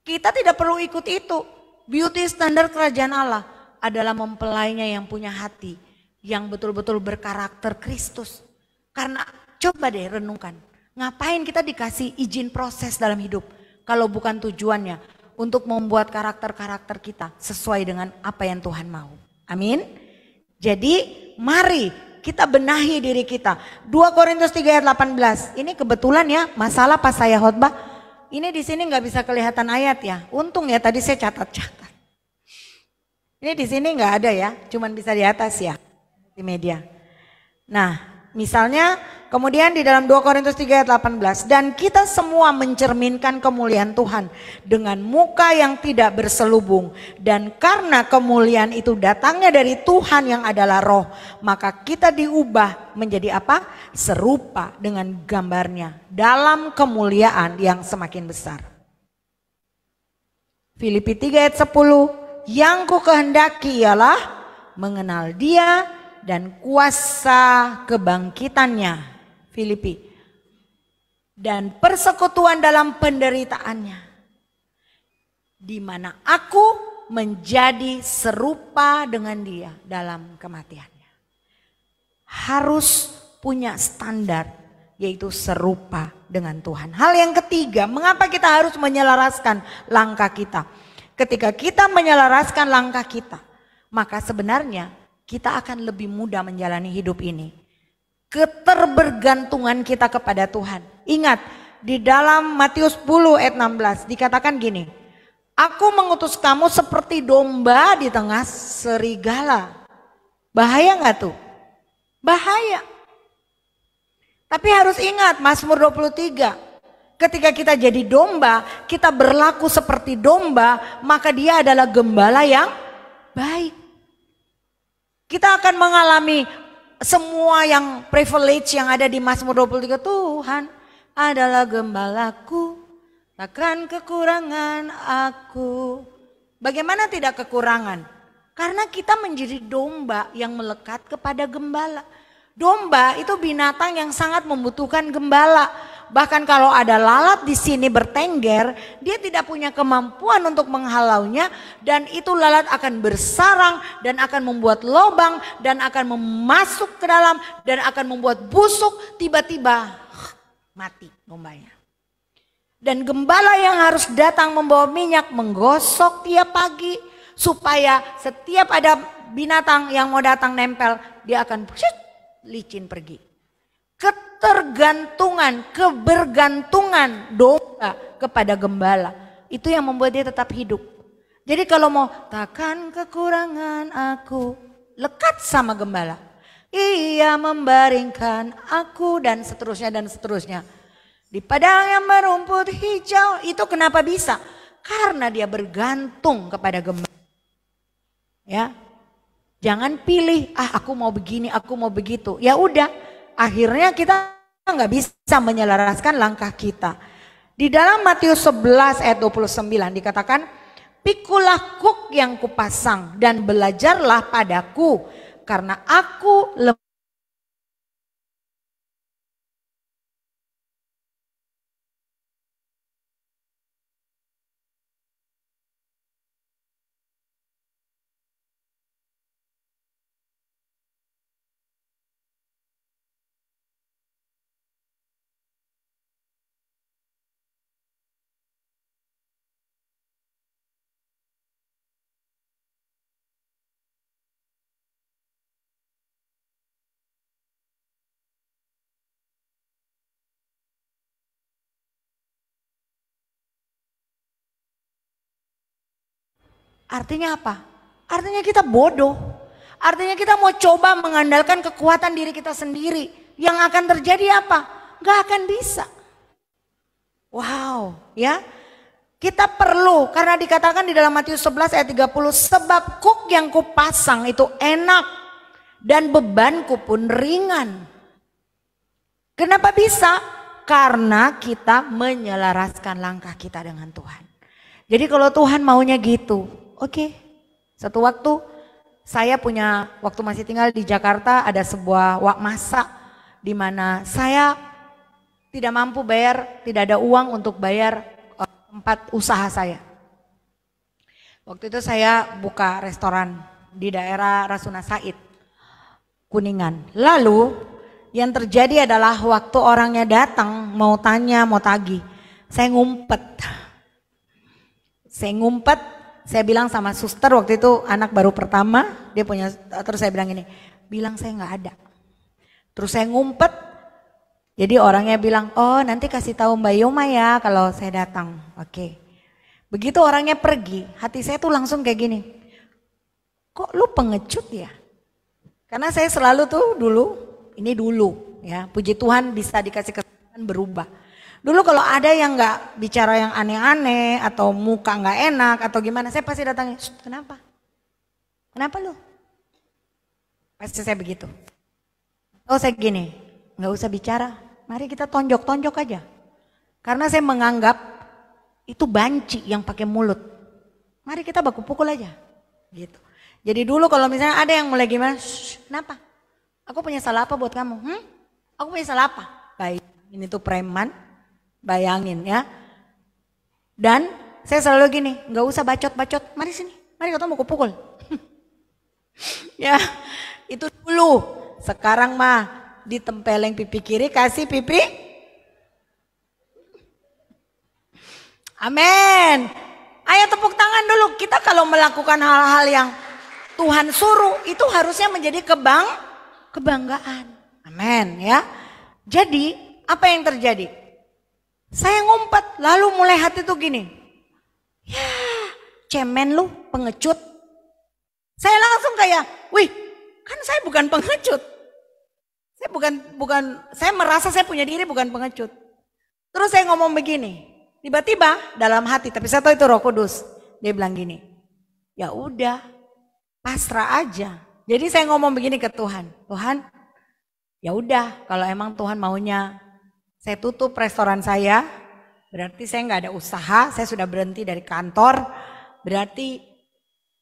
Kita tidak perlu ikut itu. Beauty standar kerajaan Allah adalah mempelainya yang punya hati, yang betul-betul berkarakter Kristus. Karena coba deh renungkan, ngapain kita dikasih izin proses dalam hidup kalau bukan tujuannya untuk membuat karakter-karakter kita sesuai dengan apa yang Tuhan mau. Amin. Jadi mari kita benahi diri kita. 2 Korintus 3 ayat 18. Ini kebetulan ya, masalah pas saya khotbah. Ini di sini nggak bisa kelihatan ayat ya. Untung ya tadi saya catat-catat. Ini di sini nggak ada ya, cuman bisa di atas ya di media. Nah, misalnya kemudian di dalam 2 Korintus 3 ayat 18. Dan kita semua mencerminkan kemuliaan Tuhan dengan muka yang tidak berselubung. Dan karena kemuliaan itu datangnya dari Tuhan yang adalah roh, maka kita diubah menjadi apa? Serupa dengan gambarnya dalam kemuliaan yang semakin besar. Filipi 3 ayat 10. Yang ku kehendaki ialah mengenal Dia dan kuasa kebangkitannya. Filipi. Dan persekutuan dalam penderitaannya. Di mana aku menjadi serupa dengan Dia dalam kematiannya. Harus punya standar, yaitu serupa dengan Tuhan. Hal yang ketiga, mengapa kita harus menyelaraskan langkah kita? Ketika kita menyelaraskan langkah kita, maka sebenarnya kita akan lebih mudah menjalani hidup ini. Keterbergantungan kita kepada Tuhan. Ingat, di dalam Matius 10 ayat 16 dikatakan gini. Aku mengutus kamu seperti domba di tengah serigala. Bahaya gak tuh? Bahaya. Tapi harus ingat Mazmur 23. Ketika kita jadi domba, kita berlaku seperti domba, maka Dia adalah gembala yang baik. Kita akan mengalami semua yang privilege yang ada di Mazmur 23. Tuhan adalah gembalaku, takkan kekurangan aku. Bagaimana tidak kekurangan? Karena kita menjadi domba yang melekat kepada gembala. Domba itu binatang yang sangat membutuhkan gembala. Bahkan kalau ada lalat di sini bertengger, dia tidak punya kemampuan untuk menghalaunya, dan itu lalat akan bersarang dan akan membuat lubang dan akan masuk ke dalam dan akan membuat busuk, tiba-tiba mati dombanya. Dan gembala yang harus datang membawa minyak menggosok tiap pagi supaya setiap ada binatang yang mau datang nempel, dia akan licin pergi. Ketergantungan, kebergantungan domba kepada gembala, itu yang membuat dia tetap hidup. Jadi kalau mau takkan kekurangan aku, lekat sama gembala. Ia membaringkan aku dan seterusnya dan seterusnya. Di padang yang berumput hijau, itu kenapa bisa? Karena dia bergantung kepada gembala. Ya, jangan pilih, aku mau begini, aku mau begitu. Ya udah. Akhirnya kita nggak bisa menyelaraskan langkah kita. Di dalam Matius 11 ayat 29 dikatakan, pikulah kuk yang kupasang dan belajarlah padaku, karena aku lemah. Artinya apa? Artinya kita bodoh. Artinya kita mau coba mengandalkan kekuatan diri kita sendiri. Yang akan terjadi apa? Gak akan bisa. Wow, ya. Kita perlu, karena dikatakan di dalam Matius 11 ayat 30, sebab kuk yang kupasang itu enak dan bebanku pun ringan. Kenapa bisa? Karena kita menyelaraskan langkah kita dengan Tuhan. Jadi kalau Tuhan maunya gitu, oke. Satu waktu saya punya, waktu masih tinggal di Jakarta, ada sebuah masa di mana saya tidak mampu bayar, tidak ada uang untuk bayar tempat usaha saya. Waktu itu saya buka restoran di daerah Rasuna Said, Kuningan. Lalu yang terjadi adalah waktu orangnya datang mau tanya, mau tagih, saya ngumpet. Saya bilang sama suster waktu itu, anak baru pertama, dia punya, terus saya bilang ini, bilang saya nggak ada. Terus saya ngumpet, jadi orangnya bilang, oh nanti kasih tahu Mbak Yoma ya kalau saya datang. Oke. Begitu orangnya pergi, hati saya tuh langsung kayak gini, kok lu pengecut ya? Karena saya selalu tuh dulu Ini dulu ya, puji Tuhan bisa dikasih kesempatan berubah. Dulu kalau ada yang nggak bicara yang aneh-aneh atau muka nggak enak atau gimana, saya pasti datangin, kenapa? Kenapa lu? Pasti saya begitu. Oh saya gini, nggak usah bicara, mari kita tonjok-tonjok aja. Karena saya menganggap itu banci yang pakai mulut. Mari kita baku pukul aja, gitu. Jadi dulu kalau misalnya ada yang mulai gimana, kenapa? Aku punya salah apa buat kamu? Aku punya salah apa? Baik, ini tuh preman, bayangin ya. Dan saya selalu gini, nggak usah bacot-bacot, mari sini, mari kita mau kupukul. Ya, itu dulu. Sekarang mah ditempeleng pipi kiri, kasih pipi. Amin. Ayo tepuk tangan dulu. Kita kalau melakukan hal-hal yang Tuhan suruh, itu harusnya menjadi kebanggaan. Amin ya. Jadi apa yang terjadi? Saya ngumpet, lalu mulai hati tuh gini. Ya, cemen lu, pengecut. Saya langsung kayak, wih, kan saya bukan pengecut. Saya saya merasa saya punya diri bukan pengecut. Terus saya ngomong begini, tiba-tiba dalam hati, tapi saya tahu itu Roh Kudus. Dia bilang gini, ya udah, pasrah aja. Jadi saya ngomong begini ke Tuhan, Tuhan, ya udah, kalau emang Tuhan maunya saya tutup restoran saya, berarti saya nggak ada usaha, saya sudah berhenti dari kantor, berarti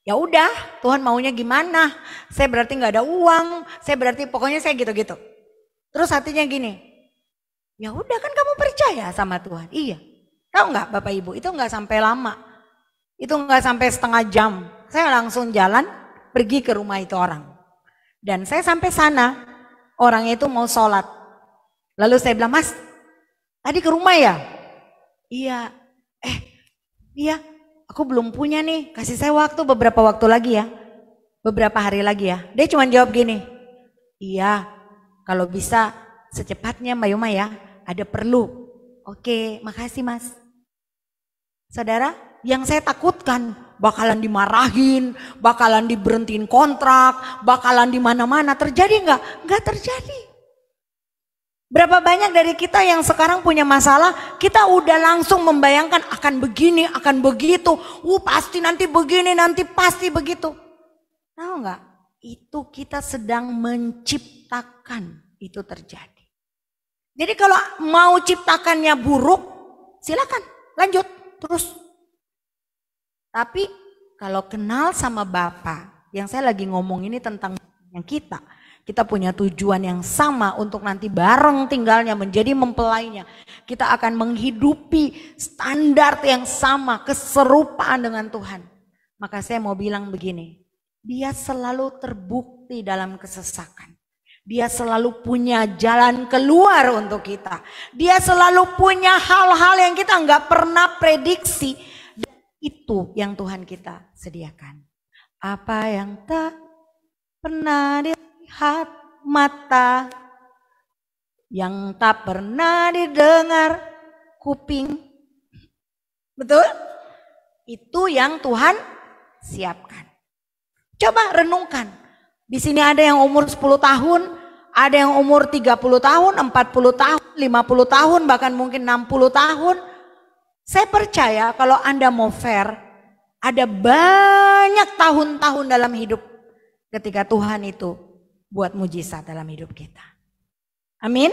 ya udah, Tuhan maunya gimana? Saya berarti nggak ada uang, saya berarti pokoknya saya gitu-gitu. Terus hatinya gini, ya udah kan kamu percaya sama Tuhan. Iya, tahu nggak Bapak Ibu? Itu nggak sampai lama, itu nggak sampai setengah jam. Saya langsung jalan pergi ke rumah itu orang. Dan saya sampai sana, orang itu mau sholat. Lalu saya bilang, Mas, tadi ke rumah ya? Iya, iya. Aku belum punya nih, kasih saya waktu beberapa waktu lagi ya. Beberapa hari lagi ya. Dia cuma jawab gini, iya kalau bisa secepatnya Mbak Yuma ya, ada perlu. Oke, makasih Mas. Saudara, yang saya takutkan bakalan dimarahin, bakalan diberhentiin kontrak, bakalan di mana-mana. Terjadi nggak? Nggak terjadi. Berapa banyak dari kita yang sekarang punya masalah, kita udah langsung membayangkan akan begini, akan begitu. Pasti nanti begini, nanti pasti begitu. Tahu nggak? Itu kita sedang menciptakan itu terjadi. Jadi kalau mau ciptakannya buruk, silakan lanjut terus. Tapi kalau kenal sama Bapa, yang saya lagi ngomong ini tentang yang kita punya tujuan yang sama untuk nanti bareng tinggalnya menjadi mempelainya. Kita akan menghidupi standar yang sama, keserupaan dengan Tuhan. Maka saya mau bilang begini, dia selalu terbukti dalam kesesakan. Dia selalu punya jalan keluar untuk kita. Dia selalu punya hal-hal yang kita nggak pernah prediksi. Dan itu yang Tuhan kita sediakan. Apa yang tak pernah lihat mata, yang tak pernah didengar kuping. Betul? Itu yang Tuhan siapkan. Coba renungkan. Di sini ada yang umur 10 tahun, ada yang umur 30 tahun, 40 tahun, 50 tahun, bahkan mungkin 60 tahun. Saya percaya kalau Anda mau fair, ada banyak tahun-tahun dalam hidup ketika Tuhan itu buat mujizat dalam hidup kita. Amin.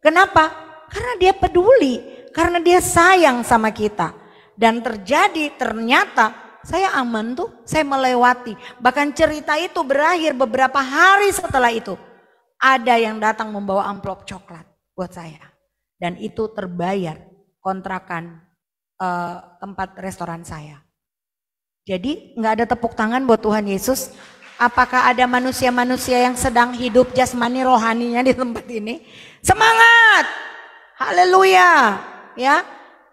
Kenapa? Karena dia peduli, karena dia sayang sama kita. Dan ternyata saya aman tuh, saya melewati. Bahkan cerita itu berakhir beberapa hari setelah itu. Ada yang datang membawa amplop coklat buat saya. Dan itu terbayar kontrakan tempat restoran saya. Jadi nggak ada tepuk tangan buat Tuhan Yesus. Apakah ada manusia-manusia yang sedang hidup jasmani rohaninya di tempat ini? Semangat! Haleluya! Ya,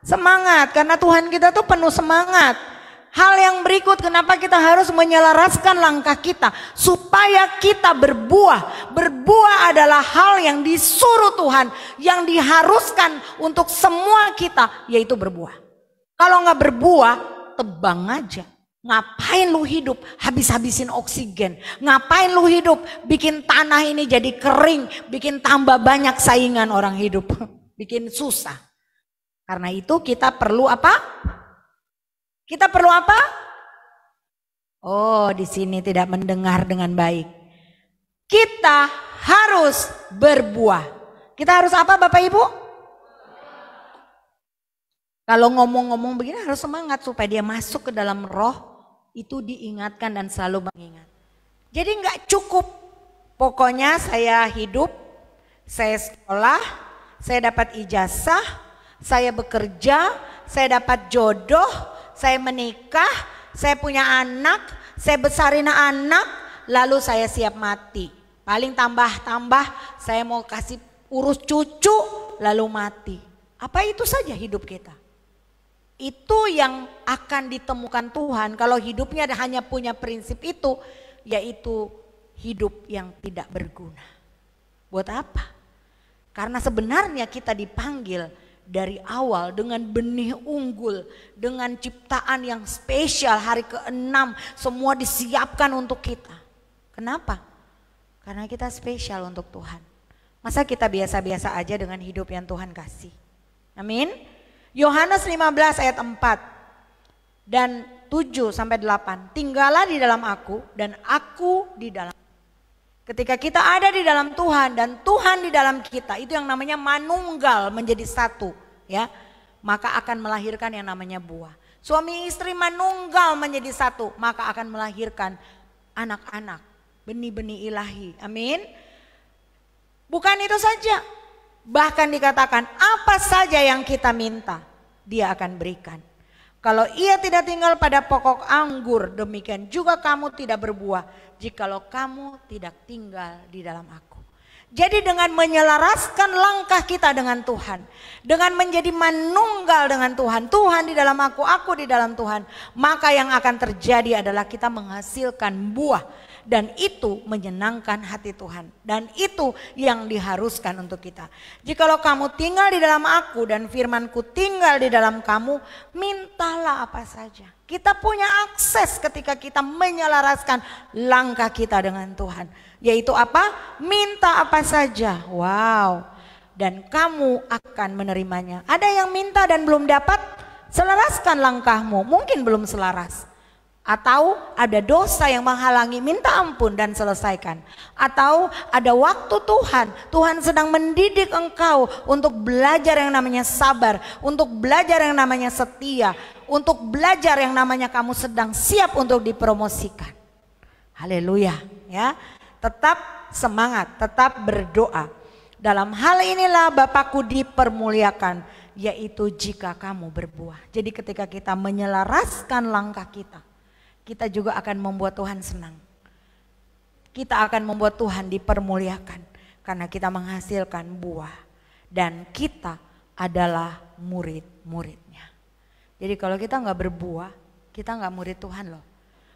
semangat karena Tuhan kita tuh penuh semangat. Hal yang berikut, kenapa kita harus menyelaraskan langkah kita supaya kita berbuah. Berbuah adalah hal yang disuruh Tuhan, yang diharuskan untuk semua kita, yaitu berbuah. Kalau nggak berbuah, tebang aja. Ngapain lu hidup habis-habisin oksigen? Ngapain lu hidup bikin tanah ini jadi kering, bikin tambah banyak saingan orang hidup, bikin susah. Karena itu kita perlu apa? Kita perlu apa? Oh, di sini tidak mendengar dengan baik. Kita harus berbuah. Kita harus apa Bapak Ibu? Kalau ngomong-ngomong begini harus semangat supaya dia masuk ke dalam roh. Itu diingatkan dan selalu mengingat. Jadi nggak cukup. Pokoknya saya hidup, saya sekolah, saya dapat ijazah, saya bekerja, saya dapat jodoh, saya menikah, saya punya anak, saya besarin anak, lalu saya siap mati. Paling tambah-tambah saya mau kasih urus cucu lalu mati. Apa itu saja hidup kita? Itu yang akan ditemukan Tuhan kalau hidupnya hanya punya prinsip itu, yaitu hidup yang tidak berguna. Buat apa? Karena sebenarnya kita dipanggil dari awal dengan benih unggul, dengan ciptaan yang spesial, hari ke-6 semua disiapkan untuk kita. Kenapa? Karena kita spesial untuk Tuhan. Masa kita biasa-biasa aja dengan hidup yang Tuhan kasih? Amin. Yohanes 15 ayat 4 dan 7 sampai 8. Tinggallah di dalam aku dan aku di dalam. Ketika kita ada di dalam Tuhan dan Tuhan di dalam kita, itu yang namanya manunggal, menjadi satu, ya. Maka akan melahirkan yang namanya buah. Suami istri manunggal menjadi satu, maka akan melahirkan anak-anak, benih-benih ilahi. Amin. Bukan itu saja. Bahkan dikatakan apa saja yang kita minta, dia akan berikan. Kalau ia tidak tinggal pada pokok anggur, demikian juga kamu tidak berbuah jikalau kamu tidak tinggal di dalam aku. Jadi dengan menyelaraskan langkah kita dengan Tuhan, dengan menjadi manunggal dengan Tuhan, Tuhan di dalam aku di dalam Tuhan, maka yang akan terjadi adalah kita menghasilkan buah. Dan itu menyenangkan hati Tuhan. Dan itu yang diharuskan untuk kita. Jikalau kamu tinggal di dalam aku dan firmanku tinggal di dalam kamu, mintalah apa saja. Kita punya akses ketika kita menyelaraskan langkah kita dengan Tuhan. Yaitu apa? Minta apa saja. Wow. Dan kamu akan menerimanya. Ada yang minta dan belum dapat? Selaraskan langkahmu. Mungkin belum selaras. Atau ada dosa yang menghalangi, minta ampun dan selesaikan. Atau ada waktu Tuhan sedang mendidik engkau untuk belajar yang namanya sabar, untuk belajar yang namanya setia, untuk belajar yang namanya kamu sedang siap untuk dipromosikan. Haleluya, ya. Tetap semangat, tetap berdoa. Dalam hal inilah Bapakku dipermuliakan, yaitu jika kamu berbuah. Jadi ketika kita menyelaraskan langkah kita juga akan membuat Tuhan senang. Kita akan membuat Tuhan dipermuliakan karena kita menghasilkan buah. Dan kita adalah murid-muridnya. Jadi kalau kita nggak berbuah, kita nggak murid Tuhan loh.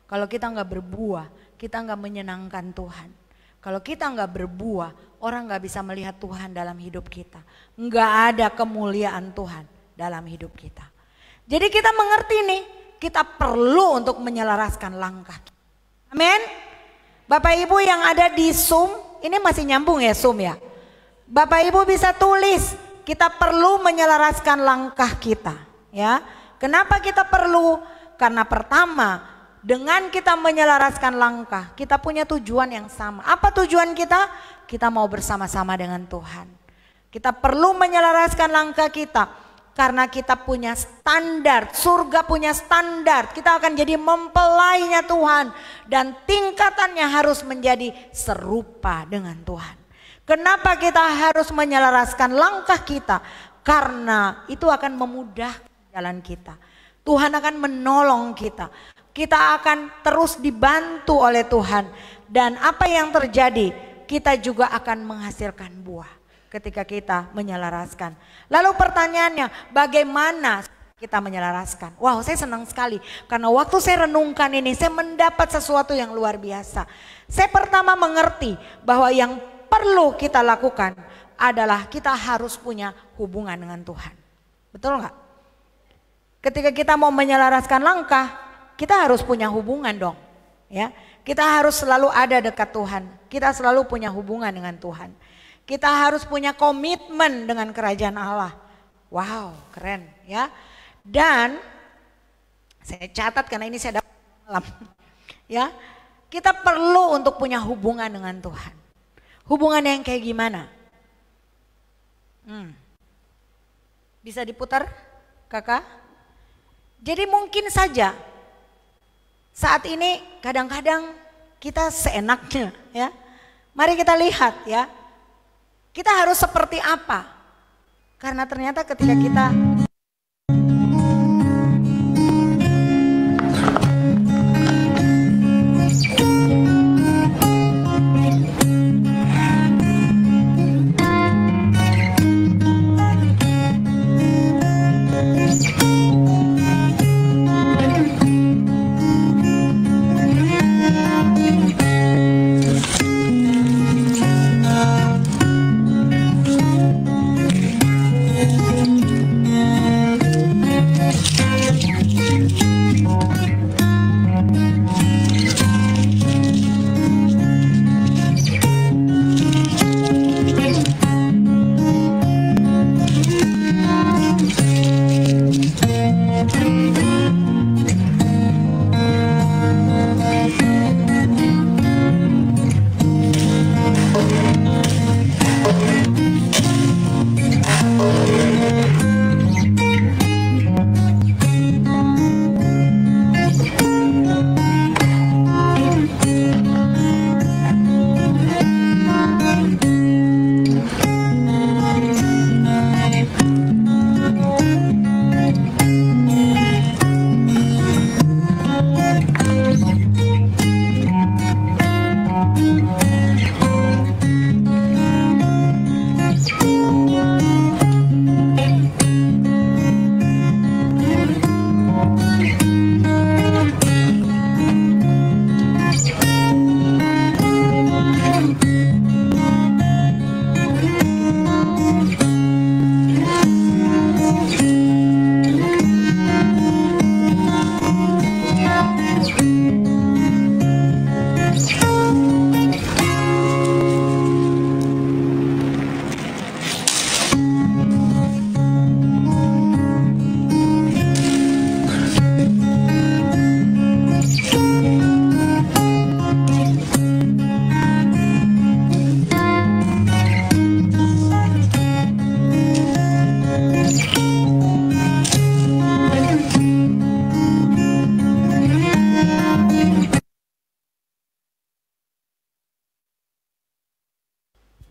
Kalau kita nggak berbuah, kita nggak menyenangkan Tuhan. Kalau kita nggak berbuah, orang nggak bisa melihat Tuhan dalam hidup kita. Nggak ada kemuliaan Tuhan dalam hidup kita. Jadi kita mengerti nih, kita perlu untuk menyelaraskan langkah. Amin. Bapak Ibu yang ada di Zoom, ini masih nyambung ya Zoom ya. Bapak Ibu bisa tulis, kita perlu menyelaraskan langkah kita. Ya, kenapa kita perlu? Karena pertama, dengan kita menyelaraskan langkah, kita punya tujuan yang sama. Apa tujuan kita? Kita mau bersama-sama dengan Tuhan. Kita perlu menyelaraskan langkah kita. Karena kita punya standar, surga punya standar, kita akan jadi mempelainya Tuhan. Dan tingkatannya harus menjadi serupa dengan Tuhan. Kenapa kita harus menyelaraskan langkah kita? Karena itu akan memudahkan jalan kita. Tuhan akan menolong kita. Kita akan terus dibantu oleh Tuhan. Dan apa yang terjadi? Kita juga akan menghasilkan buah. Ketika kita menyelaraskan. Lalu pertanyaannya, bagaimana kita menyelaraskan? Wow, saya senang sekali karena waktu saya renungkan ini, saya mendapat sesuatu yang luar biasa. Saya pertama mengerti bahwa yang perlu kita lakukan adalah kita harus punya hubungan dengan Tuhan. Betul nggak? Ketika kita mau menyelaraskan langkah, kita harus punya hubungan dong. Ya, kita harus selalu ada dekat Tuhan. Kita selalu punya hubungan dengan Tuhan. Kita harus punya komitmen dengan kerajaan Allah. Wow, keren ya. Dan saya catat karena ini saya dapat malam. Ya, kita perlu untuk punya hubungan dengan Tuhan. Hubungan yang kayak gimana? Bisa diputar, Kakak? Jadi mungkin saja saat ini kadang-kadang kita seenaknya ya. Mari kita lihat ya. Kita harus seperti apa? Karena ternyata ketika kita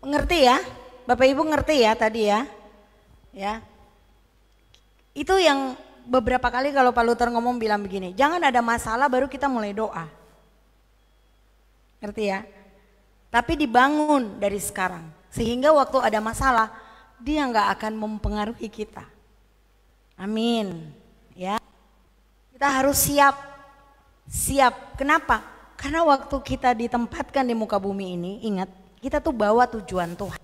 ngerti ya, Bapak Ibu ngerti ya tadi ya, ya. Itu yang beberapa kali kalau Pak Luther ngomong bilang begini, jangan ada masalah baru kita mulai doa, ngerti ya. Tapi dibangun dari sekarang, sehingga waktu ada masalah dia nggak akan mempengaruhi kita. Amin, ya. Kita harus siap, siap. Kenapa? Karena waktu kita ditempatkan di muka bumi ini, ingat. Kita tuh bawa tujuan Tuhan.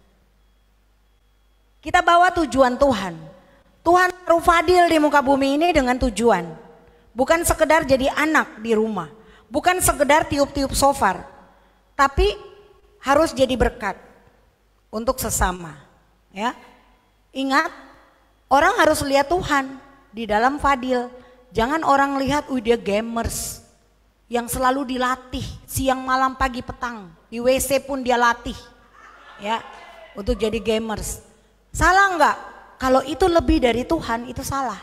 Kita bawa tujuan Tuhan. Tuhan taruh Fadil di muka bumi ini dengan tujuan. Bukan sekedar jadi anak di rumah. Bukan sekedar tiup-tiup shofar. Tapi harus jadi berkat untuk sesama. Ya, ingat, orang harus lihat Tuhan di dalam Fadil. Jangan orang lihat, dia gamers. Yang selalu dilatih siang malam pagi petang, di WC pun dia latih ya untuk jadi gamers. Salah enggak? Kalau itu lebih dari Tuhan itu salah.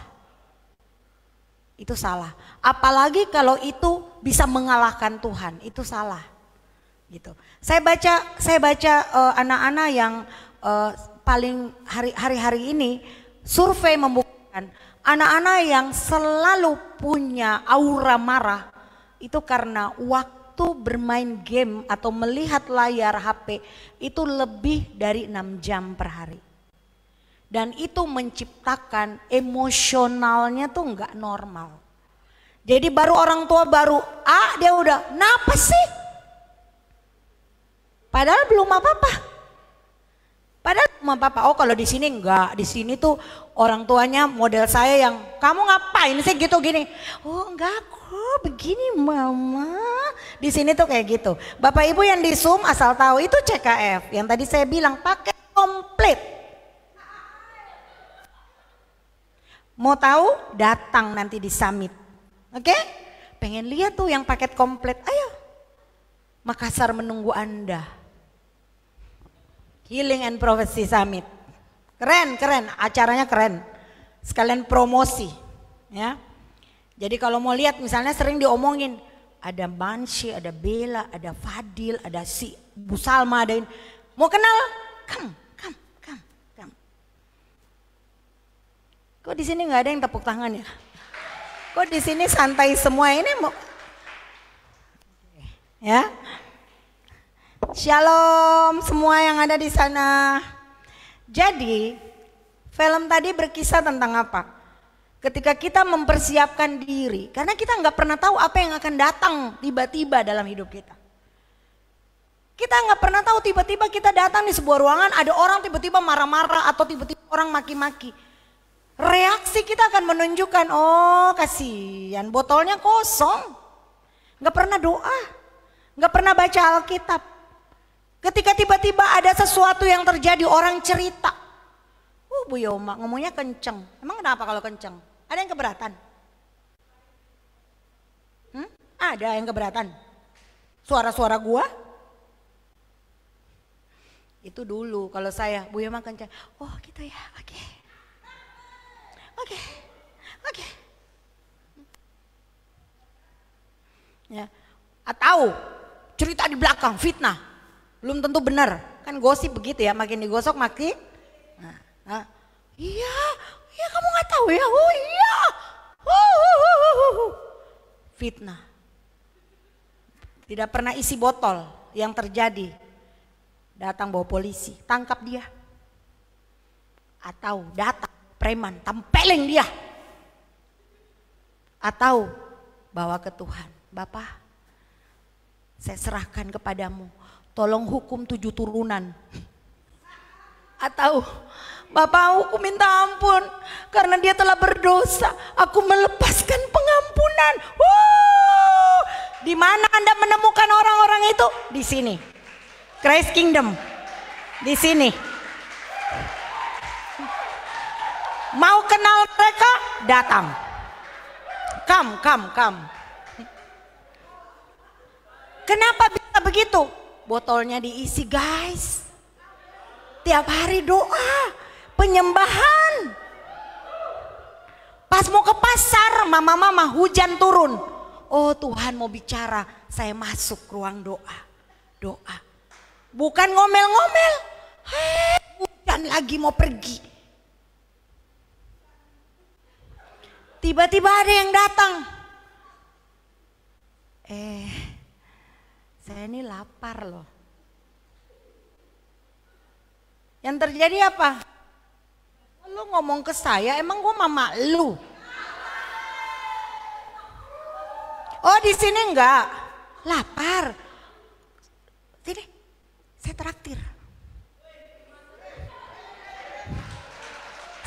Itu salah. Apalagi kalau itu bisa mengalahkan Tuhan, itu salah. Gitu. Saya baca anak-anak yang paling hari-hari ini survei membuktikan anak-anak yang selalu punya aura marah itu karena waktu bermain game atau melihat layar HP itu lebih dari 6 jam per hari. Dan itu menciptakan emosionalnya tuh nggak normal. Jadi baru orang tua baru, dia udah, kenapa sih? Padahal belum apa-apa. Padahal belum apa-apa. Oh kalau di sini enggak, di sini tuh orang tuanya model saya yang, kamu ngapain sih gitu gini? Oh enggak kok. Oh begini mama. Di sini tuh kayak gitu. Bapak Ibu yang di Zoom asal tahu itu CKF. Yang tadi saya bilang paket komplit. Mau tahu? Datang nanti di summit. Oke? Pengen lihat tuh yang paket komplit. Ayo. Makassar menunggu Anda. Healing and Prophecy Summit. Keren, keren. Acaranya keren. Sekalian promosi. Ya. Jadi kalau mau lihat misalnya sering diomongin. Ada Banshi, ada Bella, ada Fadil, ada si Bu Salma, ada ini. Mau kenal? Come. Kok di sini nggak ada yang tepuk tangan ya? Kok di sini santai semua ini mau? Ya. Shalom semua yang ada di sana. Jadi film tadi berkisah tentang apa? Ketika kita mempersiapkan diri, karena kita nggak pernah tahu apa yang akan datang tiba-tiba dalam hidup kita. Kita nggak pernah tahu tiba-tiba kita datang di sebuah ruangan ada orang tiba-tiba marah-marah atau tiba-tiba orang maki-maki. Reaksi kita akan menunjukkan, oh kasihan botolnya kosong. Nggak pernah doa, nggak pernah baca Alkitab. Ketika tiba-tiba ada sesuatu yang terjadi, orang cerita. Bu Yoma ngomongnya kenceng. Emang kenapa kalau kenceng? Ada yang keberatan? Ada yang keberatan? Suara-suara gua? Itu dulu kalau saya, Bu Yoma kenceng. Oh gitu ya, oke. Oke. Ya. Atau cerita di belakang fitnah. Belum tentu benar. Kan gosip begitu ya, makin digosok makin. Iya, kamu nggak tahu ya. Oh iya. Fitnah. Tidak pernah isi botol yang terjadi. Datang bawa polisi, tangkap dia. Atau datang preman, tempelin dia. Atau bawa ke Tuhan. Bapak, saya serahkan kepadamu. Tolong hukum 7 turunan. Atau Bapak, aku minta ampun karena dia telah berdosa. Aku melepaskan pengampunan. Di mana Anda menemukan orang-orang itu? Di sini. Christ Kingdom. Di sini. Mau kenal mereka? Datang. Come. Kenapa bisa begitu? Botolnya diisi guys. Tiap hari doa, penyembahan. Pas mau ke pasar, mama hujan turun. Oh Tuhan mau bicara, saya masuk ruang doa. Doa. Bukan ngomel-ngomel. Hujan lagi mau pergi. Tiba-tiba ada yang datang. Saya ini lapar loh. Yang terjadi apa? Lu ngomong ke saya, emang gue mama lu? Oh di sini enggak, lapar. Sini, saya traktir.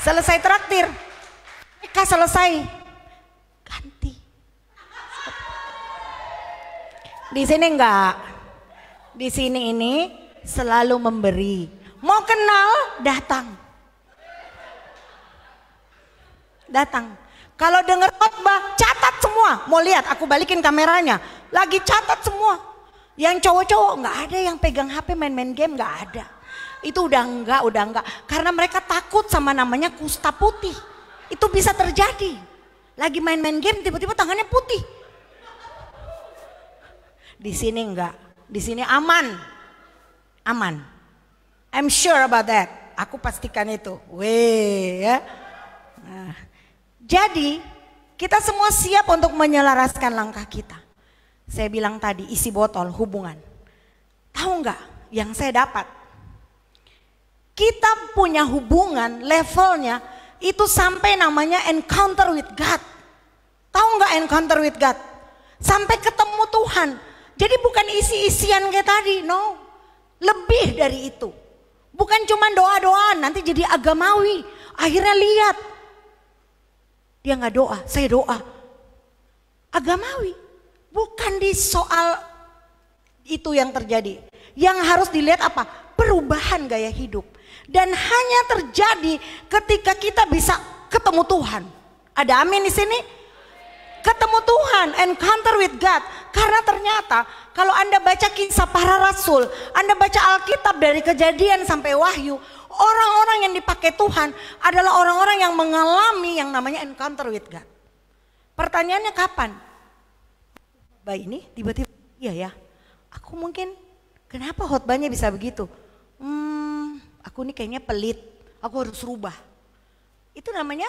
Selesai traktir, mereka selesai ganti. Di sini enggak, di sini ini selalu memberi. Mau kenal, datang. Kalau dengar khotbah, catat semua. Mau lihat, aku balikin kameranya. Lagi catat semua. Yang cowok-cowok nggak ada yang pegang HP main-main game, nggak ada. Itu udah enggak. Karena mereka takut sama namanya kusta putih. Itu bisa terjadi. Lagi main-main game, tiba-tiba tangannya putih. Di sini enggak. Di sini aman. I'm sure about that. Aku pastikan itu. Ya. Nah, jadi kita semua siap untuk menyelaraskan langkah kita. Saya bilang tadi isi botol hubungan. Tahu nggak yang saya dapat? Kita punya hubungan levelnya itu sampai namanya encounter with God. Tahu nggak encounter with God? Sampai ketemu Tuhan. Jadi bukan isi-isian kayak tadi, no. Lebih dari itu. Bukan cuma doa-doaan, nanti jadi agamawi. Akhirnya lihat. Dia nggak doa, saya doa. agamawi. Bukan di soal itu yang terjadi. Yang harus dilihat apa? Perubahan gaya hidup. Dan hanya terjadi ketika kita bisa ketemu Tuhan. Ada amin di sini? Ketemu Tuhan, encounter with God. Karena ternyata kalau Anda baca kisah para rasul, Anda baca Alkitab dari Kejadian sampai Wahyu, orang-orang yang dipakai Tuhan adalah orang-orang yang mengalami yang namanya encounter with God. Pertanyaannya kapan? Khotbah ini tiba-tiba, iya ya, aku mungkin kenapa khotbahnya bisa begitu? Aku ini kayaknya pelit, aku harus rubah. Itu namanya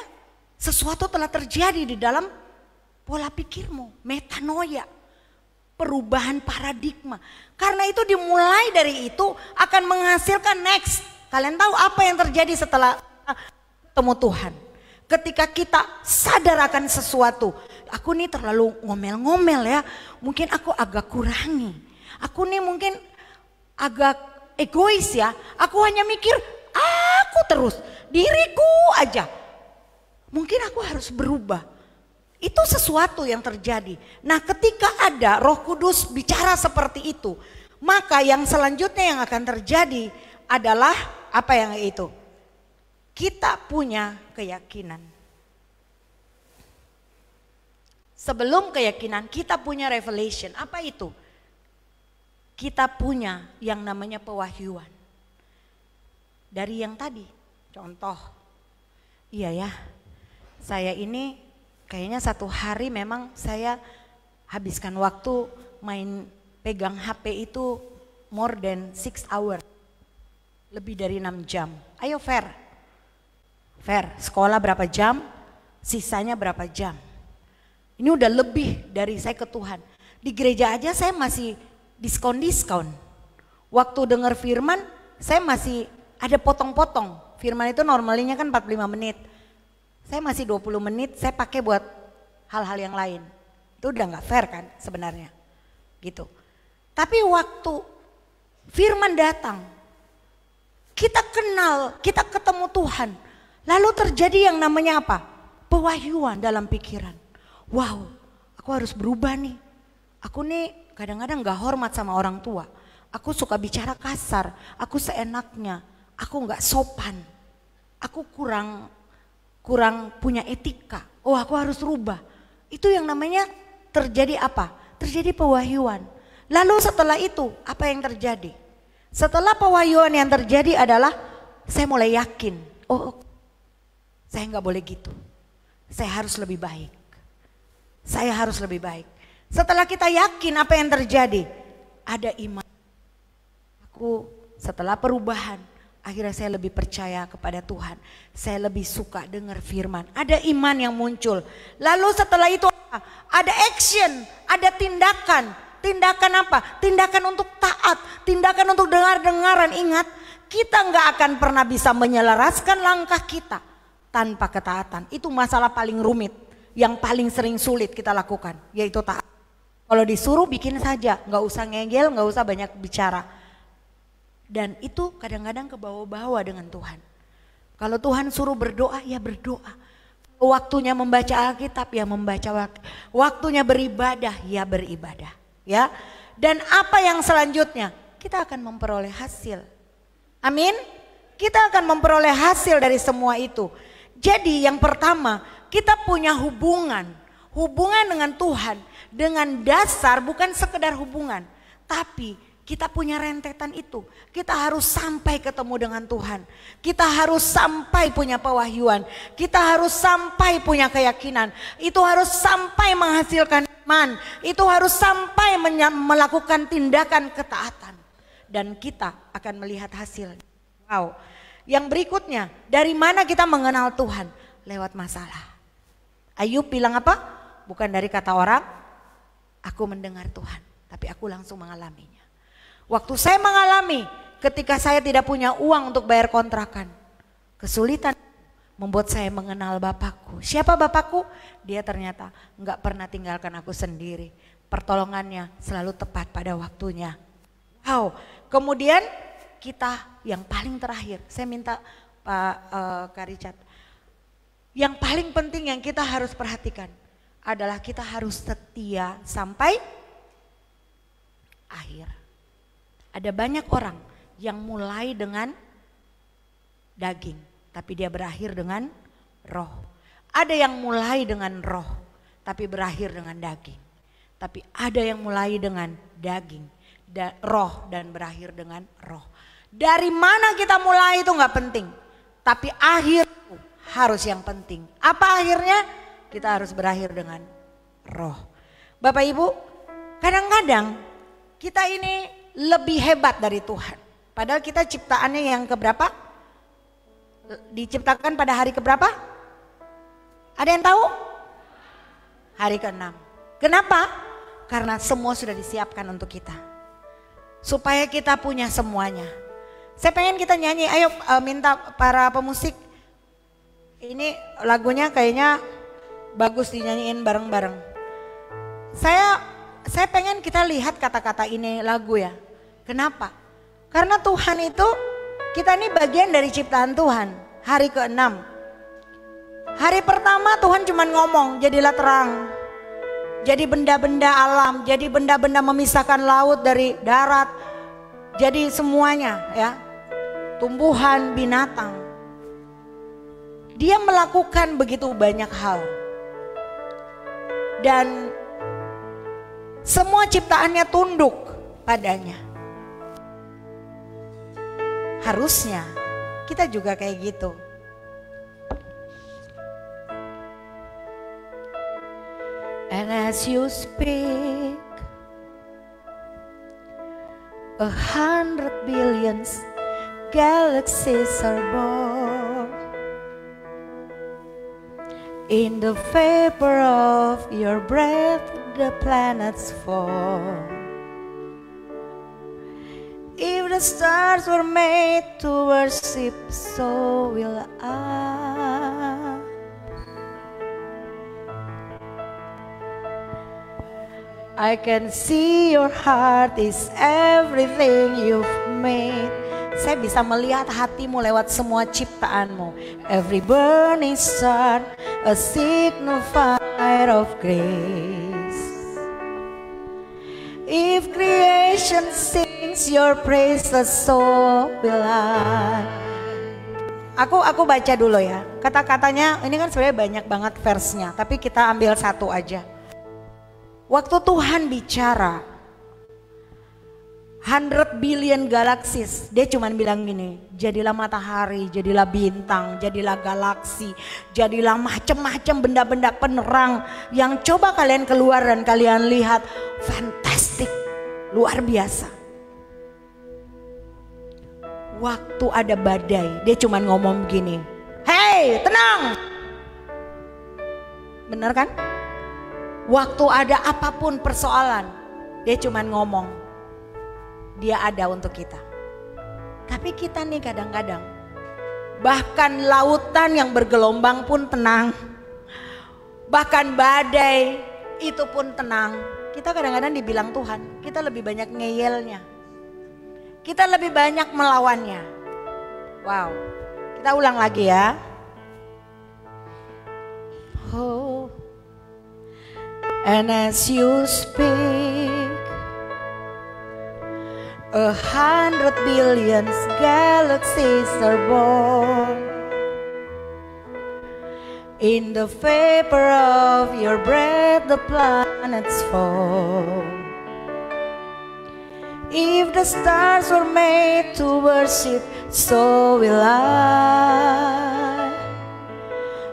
sesuatu telah terjadi di dalam pola pikirmu, metanoia, perubahan paradigma. Karena itu dimulai dari itu akan menghasilkan next. Kalian tahu apa yang terjadi setelah ketemu Tuhan? Ketika kita sadar akan sesuatu, aku nih terlalu ngomel-ngomel ya, mungkin aku agak kurangi. Aku nih mungkin agak egois ya, aku hanya mikir aku terus, diriku aja. Mungkin aku harus berubah. Itu sesuatu yang terjadi. Nah, ketika ada Roh Kudus bicara seperti itu, maka yang selanjutnya yang akan terjadi adalah apa yang itu? Kita punya keyakinan. Sebelum keyakinan, kita punya revelation. Apa itu? Kita punya yang namanya pewahyuan. Dari yang tadi, contoh, iya ya, saya ini kayaknya satu hari memang saya habiskan waktu main pegang HP itu more than 6 hours. Lebih dari 6 jam. Ayo fair. Fair, sekolah berapa jam, sisanya berapa jam. Ini udah lebih dari saya ke Tuhan. Di gereja aja saya masih diskon-diskon. Waktu dengar firman, saya masih ada potong-potong. Firman itu normalnya kan 45 menit. Saya masih 20 menit, saya pakai buat hal-hal yang lain. Itu udah gak fair kan sebenarnya. Gitu. Tapi waktu firman datang, kita kenal, kita ketemu Tuhan. Lalu terjadi yang namanya apa? Pewahyuan dalam pikiran. Wow, aku harus berubah nih. Aku nih kadang-kadang gak hormat sama orang tua. Aku suka bicara kasar, aku seenaknya, aku gak sopan. Aku kurang punya etika. Oh, aku harus rubah. Itu yang namanya terjadi apa? Terjadi pewahyuan. Lalu setelah itu apa yang terjadi? Setelah pewahyuan yang terjadi adalah saya mulai yakin. Oh, saya nggak boleh gitu. Saya harus lebih baik. Saya harus lebih baik. Setelah kita yakin apa yang terjadi? Ada iman. Aku setelah perubahan, akhirnya saya lebih percaya kepada Tuhan. Saya lebih suka dengar firman. Ada iman yang muncul. Lalu setelah itu ada action, ada tindakan. Tindakan apa? Tindakan untuk taat, tindakan untuk dengar-dengaran. Ingat, kita nggak akan pernah bisa menyelaraskan langkah kita tanpa ketaatan. Itu masalah paling rumit, yang paling sering sulit kita lakukan, yaitu taat. Kalau disuruh bikin saja, nggak usah ngegel, nggak usah banyak bicara. Dan itu kadang-kadang kebawa-bawa dengan Tuhan. Kalau Tuhan suruh berdoa, ya berdoa. Waktunya membaca Alkitab, ya membaca. Waktunya beribadah, ya beribadah. Ya. Dan apa yang selanjutnya? Kita akan memperoleh hasil. Amin. Kita akan memperoleh hasil dari semua itu. Jadi yang pertama, kita punya hubungan dengan Tuhan dengan dasar bukan sekedar hubungan, tapi kita punya rentetan itu. Kita harus sampai ketemu dengan Tuhan. Kita harus sampai punya pewahyuan. Kita harus sampai punya keyakinan. Itu harus sampai menghasilkan iman. Itu harus sampai melakukan tindakan ketaatan. Dan kita akan melihat hasil. Wow. Yang berikutnya, dari mana kita mengenal Tuhan? Lewat masalah. Ayub bilang apa? Bukan dari kata orang, aku mendengar Tuhan, tapi aku langsung mengalaminya. Waktu saya mengalami ketika saya tidak punya uang untuk bayar kontrakan, kesulitan membuat saya mengenal Bapakku. Siapa Bapakku? Dia ternyata enggak pernah tinggalkan aku sendiri. Pertolongannya selalu tepat pada waktunya. Wow. Kemudian kita yang paling terakhir, saya minta Pak Kak Richard, yang paling penting yang kita harus perhatikan adalah kita harus setia sampai akhir. Ada banyak orang yang mulai dengan daging, tapi dia berakhir dengan roh. Ada yang mulai dengan roh, tapi berakhir dengan daging. Tapi ada yang mulai dengan daging, roh dan berakhir dengan roh. Dari mana kita mulai itu nggak penting, tapi akhir harus yang penting. Apa akhirnya? Kita harus berakhir dengan roh. Bapak Ibu, kadang-kadang kita ini lebih hebat dari Tuhan. Padahal kita ciptaannya yang keberapa? Diciptakan pada hari keberapa? Ada yang tahu? Hari ke-6. Kenapa? Karena semua sudah disiapkan untuk kita. Supaya kita punya semuanya. Saya pengen kita nyanyi, ayo minta para pemusik. Ini lagunya kayaknya bagus dinyanyiin bareng-bareng. Saya pengen kita lihat kata-kata ini lagu ya. Kenapa? Karena Tuhan itu, kita ini bagian dari ciptaan Tuhan. Hari ke-6. Hari pertama Tuhan cuma ngomong, jadilah terang. Jadi benda-benda alam, jadi benda-benda memisahkan laut dari darat. Jadi semuanya ya. Tumbuhan, binatang. Dia melakukan begitu banyak hal. Dan semua ciptaannya tunduk padanya. Harusnya kita juga kayak gitu. And as you speak, 100 billions galaxies are born. In the vapor of your breath, the planets fall. If the stars were made to worship, so will I. I can see your heart is everything you've made. Saya bisa melihat hatimu lewat semua ciptaanmu. Every burning star, a signifier of grace. If creation sings your praises, so will I. Aku baca dulu ya. Kata-katanya ini kan sebenarnya banyak banget versnya, tapi kita ambil satu aja. Waktu Tuhan bicara 100 billion galaxies, dia cuman bilang gini, jadilah matahari, jadilah bintang, jadilah galaksi, jadilah macam-macam benda-benda penerang yang coba kalian keluar dan kalian lihat fantastik, luar biasa. Waktu ada badai, dia cuman ngomong begini, hey tenang. Bener kan? Waktu ada apapun persoalan, dia cuman ngomong, dia ada untuk kita. Tapi kita nih kadang-kadang, bahkan lautan yang bergelombang pun tenang, bahkan badai itu pun tenang. Kita kadang-kadang dibilang Tuhan, kita lebih banyak ngeyelnya, kita lebih banyak melawannya. Wow, kita ulang lagi ya. Oh, and as you speak, 100 billion galaxies are born. In the vapor of your breath, the planets fall. If the stars were made to worship, so will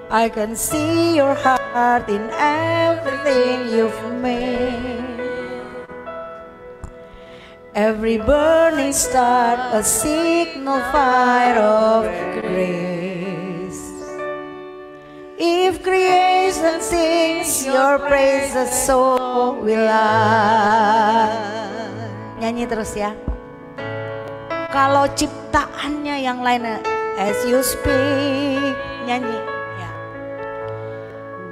I can see your heart in everything you've made. Every burning star, a signal fire of grace. If creation sings your praises, so will I. Nyanyi terus ya. Kalau ciptaannya yang lain, as you speak, nyanyi. Ya.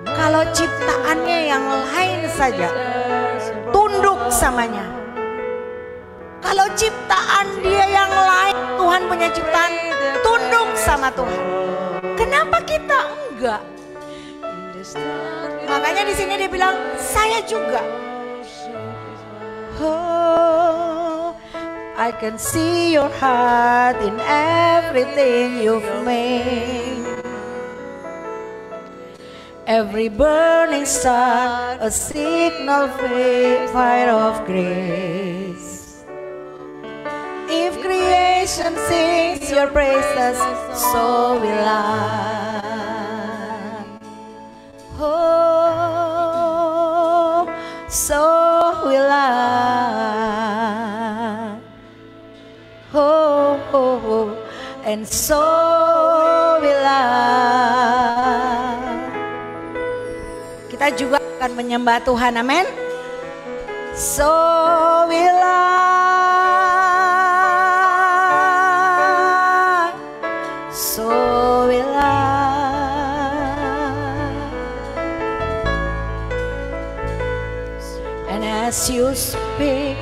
Kalau ciptaannya yang lain saja, tunduk samanya. Kalau ciptaan dia yang lain, Tuhan punya ciptaan, tunduk sama Tuhan. Kenapa kita enggak? Makanya di sini dia bilang, saya juga. Oh, I can see your heart in everything you've made. Every burning star, a signal fire of grace. If creation sings your praises, so will I. Oh, so will I. Oh, oh, oh, and so will I. Kita juga akan menyembah Tuhan, amin. So will I, so will I. And as you speak,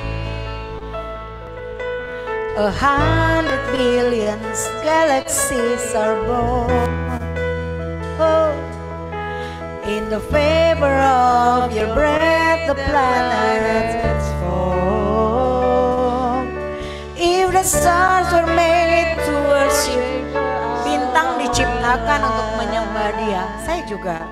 100 billion galaxies are born. Oh. In the favor of your breath, the planets form. If the stars were made to worship, bintang diciptakan untuk menyembah Dia. Saya juga.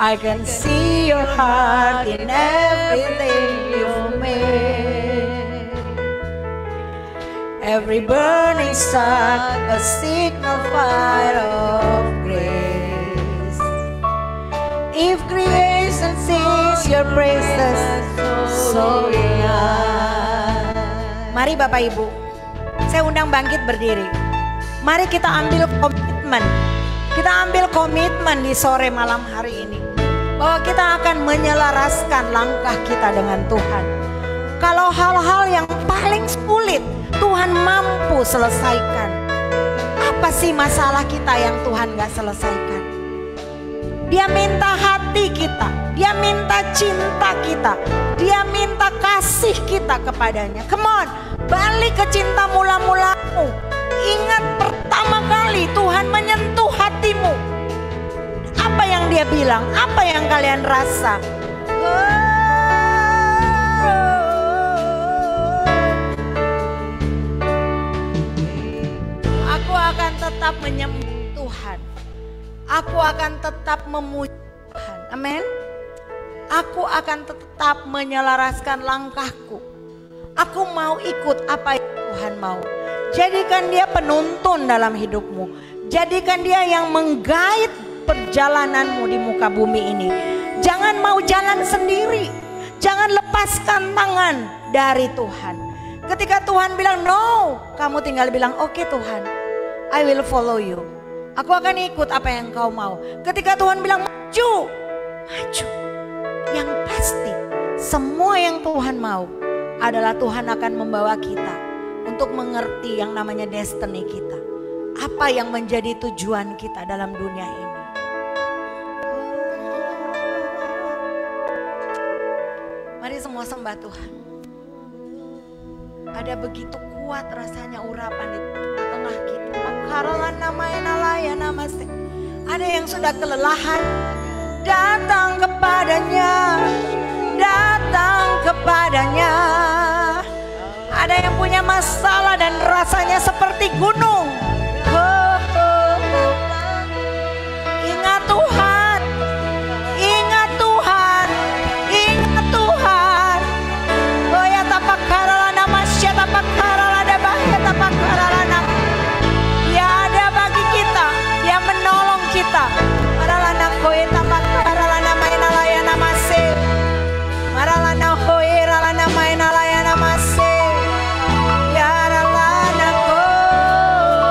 I can see your heart in everything you made. Every burning star, a signal fire of grace. If creation sings your praises, so will I. Mari Bapak Ibu, saya undang bangkit berdiri. Mari kita ambil komitmen. Kita ambil komitmen di sore malam hari ini, bahwa kita akan menyelaraskan langkah kita dengan Tuhan. Kalau hal-hal yang paling sulit Tuhan mampu selesaikan. Apa sih masalah kita yang Tuhan gak selesaikan? Dia minta hati kita, Dia minta cinta kita, Dia minta kasih kita kepadanya. Come on, balik ke cinta mula-mulamu. Ingat pertama kali Tuhan menyentuh hatimu. Apa yang Dia bilang? Apa yang kalian rasa? Aku akan tetap menyembah Tuhan. Aku akan tetap memuji Tuhan. Amin. Aku akan tetap menyelaraskan langkahku. Aku mau ikut apa yang Tuhan mau. Jadikan Dia penuntun dalam hidupmu. Jadikan Dia yang menggait perjalananmu di muka bumi ini. Jangan mau jalan sendiri. Jangan lepaskan tangan dari Tuhan. Ketika Tuhan bilang no, kamu tinggal bilang oke Tuhan, I will follow you. Aku akan ikut apa yang kau mau. Ketika Tuhan bilang maju, maju. Yang pasti semua yang Tuhan mau adalah Tuhan akan membawa kita untuk mengerti yang namanya destiny kita. Apa yang menjadi tujuan kita dalam dunia ini. Mari semua sembah Tuhan. Ada begitu kuat rasanya urapan di tengah kita. Ada yang sudah kelelahan, datang kepadanya, datang kepadanya. Ada yang punya masalah dan rasanya seperti gunung. Ingat Tuhan, ingat Tuhan, ingat Tuhan. Oh ya tapakarala namasya tapakarala debahya tapakarala. Dia ada bagi kita, Dia menolong kita. Maralana koe tapakarala namaina layana mase. Maralana koe ralana maina layana mase. Ya ralana koe.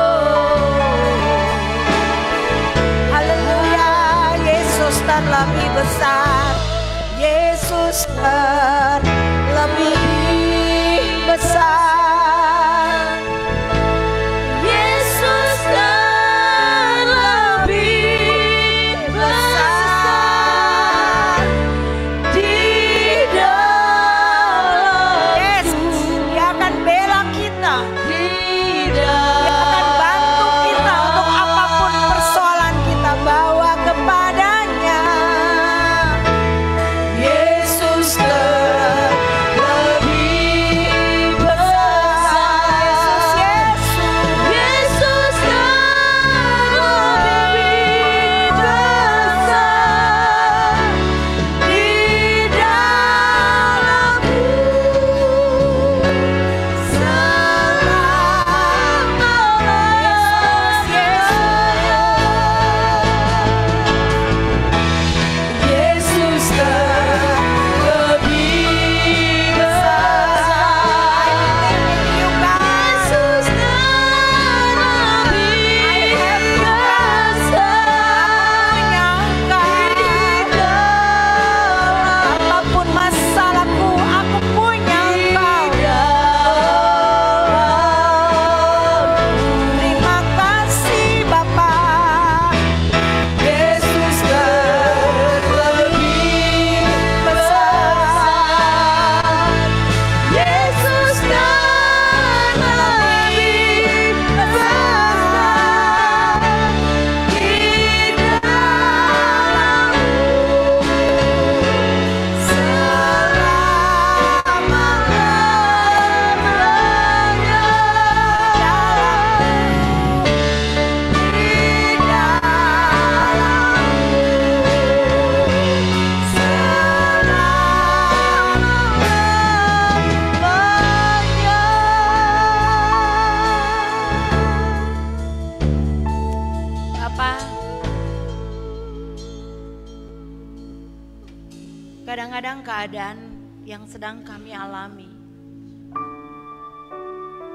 keadaan yang sedang kami alami.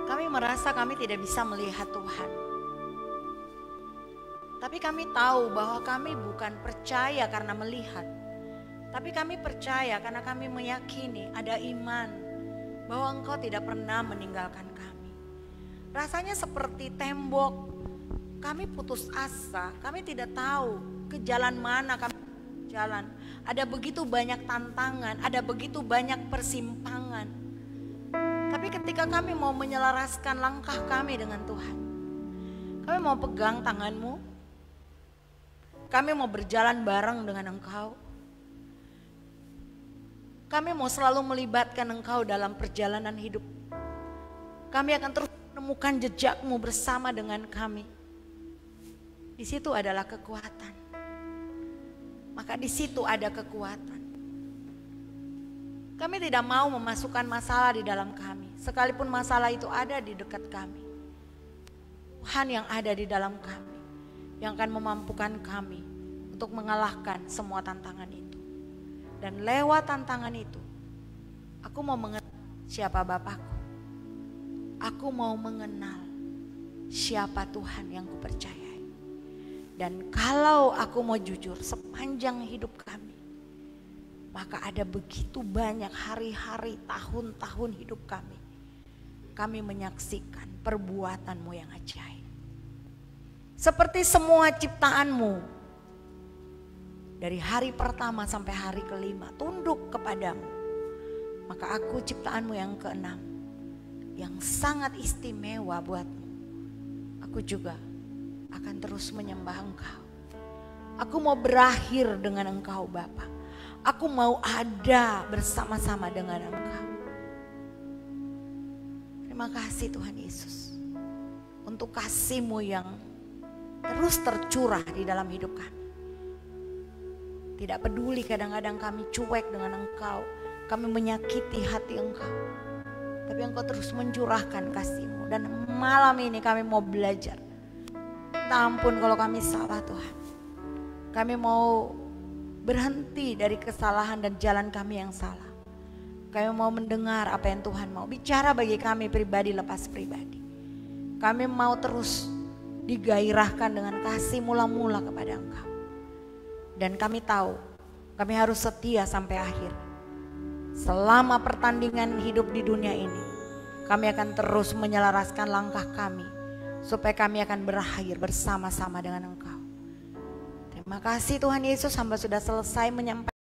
Kami merasa kami tidak bisa melihat Tuhan. Tapi kami tahu bahwa kami bukan percaya karena melihat. Tapi kami percaya karena kami meyakini, ada iman bahwa Engkau tidak pernah meninggalkan kami. Rasanya seperti tembok, kami putus asa, kami tidak tahu ke jalan mana kami jalan. Ada begitu banyak tantangan, ada begitu banyak persimpangan. Tapi ketika kami mau menyelaraskan langkah kami dengan Tuhan, kami mau pegang tangan-Mu, kami mau berjalan bareng dengan Engkau, kami mau selalu melibatkan Engkau dalam perjalanan hidup. Kami akan terus menemukan jejak-Mu bersama dengan kami. Di situ adalah kekuatan. Maka di situ ada kekuatan. Kami tidak mau memasukkan masalah di dalam kami, sekalipun masalah itu ada di dekat kami. Tuhan yang ada di dalam kami, yang akan memampukan kami untuk mengalahkan semua tantangan itu. Dan lewat tantangan itu, aku mau mengenal siapa Bapakku. Aku mau mengenal siapa Tuhan yang kupercayai. Dan kalau aku mau jujur, sepanjang hidup kami, maka ada begitu banyak hari-hari, tahun-tahun hidup kami menyaksikan perbuatan-Mu yang ajaib. Seperti semua ciptaan-Mu, dari hari pertama sampai hari kelima, tunduk kepadamu. Maka aku ciptaan-Mu yang keenam, yang sangat istimewa buat-Mu, aku juga akan terus menyembah Engkau. Aku mau berakhir dengan Engkau Bapa. Aku mau ada bersama-sama dengan Engkau. Terima kasih Tuhan Yesus, untuk kasih-Mu yang terus tercurah di dalam hidup kami. Tidak peduli kadang-kadang kami cuek dengan Engkau, kami menyakiti hati Engkau, tapi Engkau terus mencurahkan kasih-Mu. Dan malam ini kami mau belajar. Minta ampun kalau kami salah Tuhan. Kami mau berhenti dari kesalahan dan jalan kami yang salah. Kami mau mendengar apa yang Tuhan mau bicara bagi kami pribadi lepas pribadi. Kami mau terus digairahkan dengan kasih mula-mula kepada Engkau. Dan kami tahu kami harus setia sampai akhir. Selama pertandingan hidup di dunia ini, kami akan terus menyelaraskan langkah kami supaya kami akan berakhir bersama-sama dengan Engkau. Terima kasih Tuhan Yesus, hamba sudah selesai menyampaikan.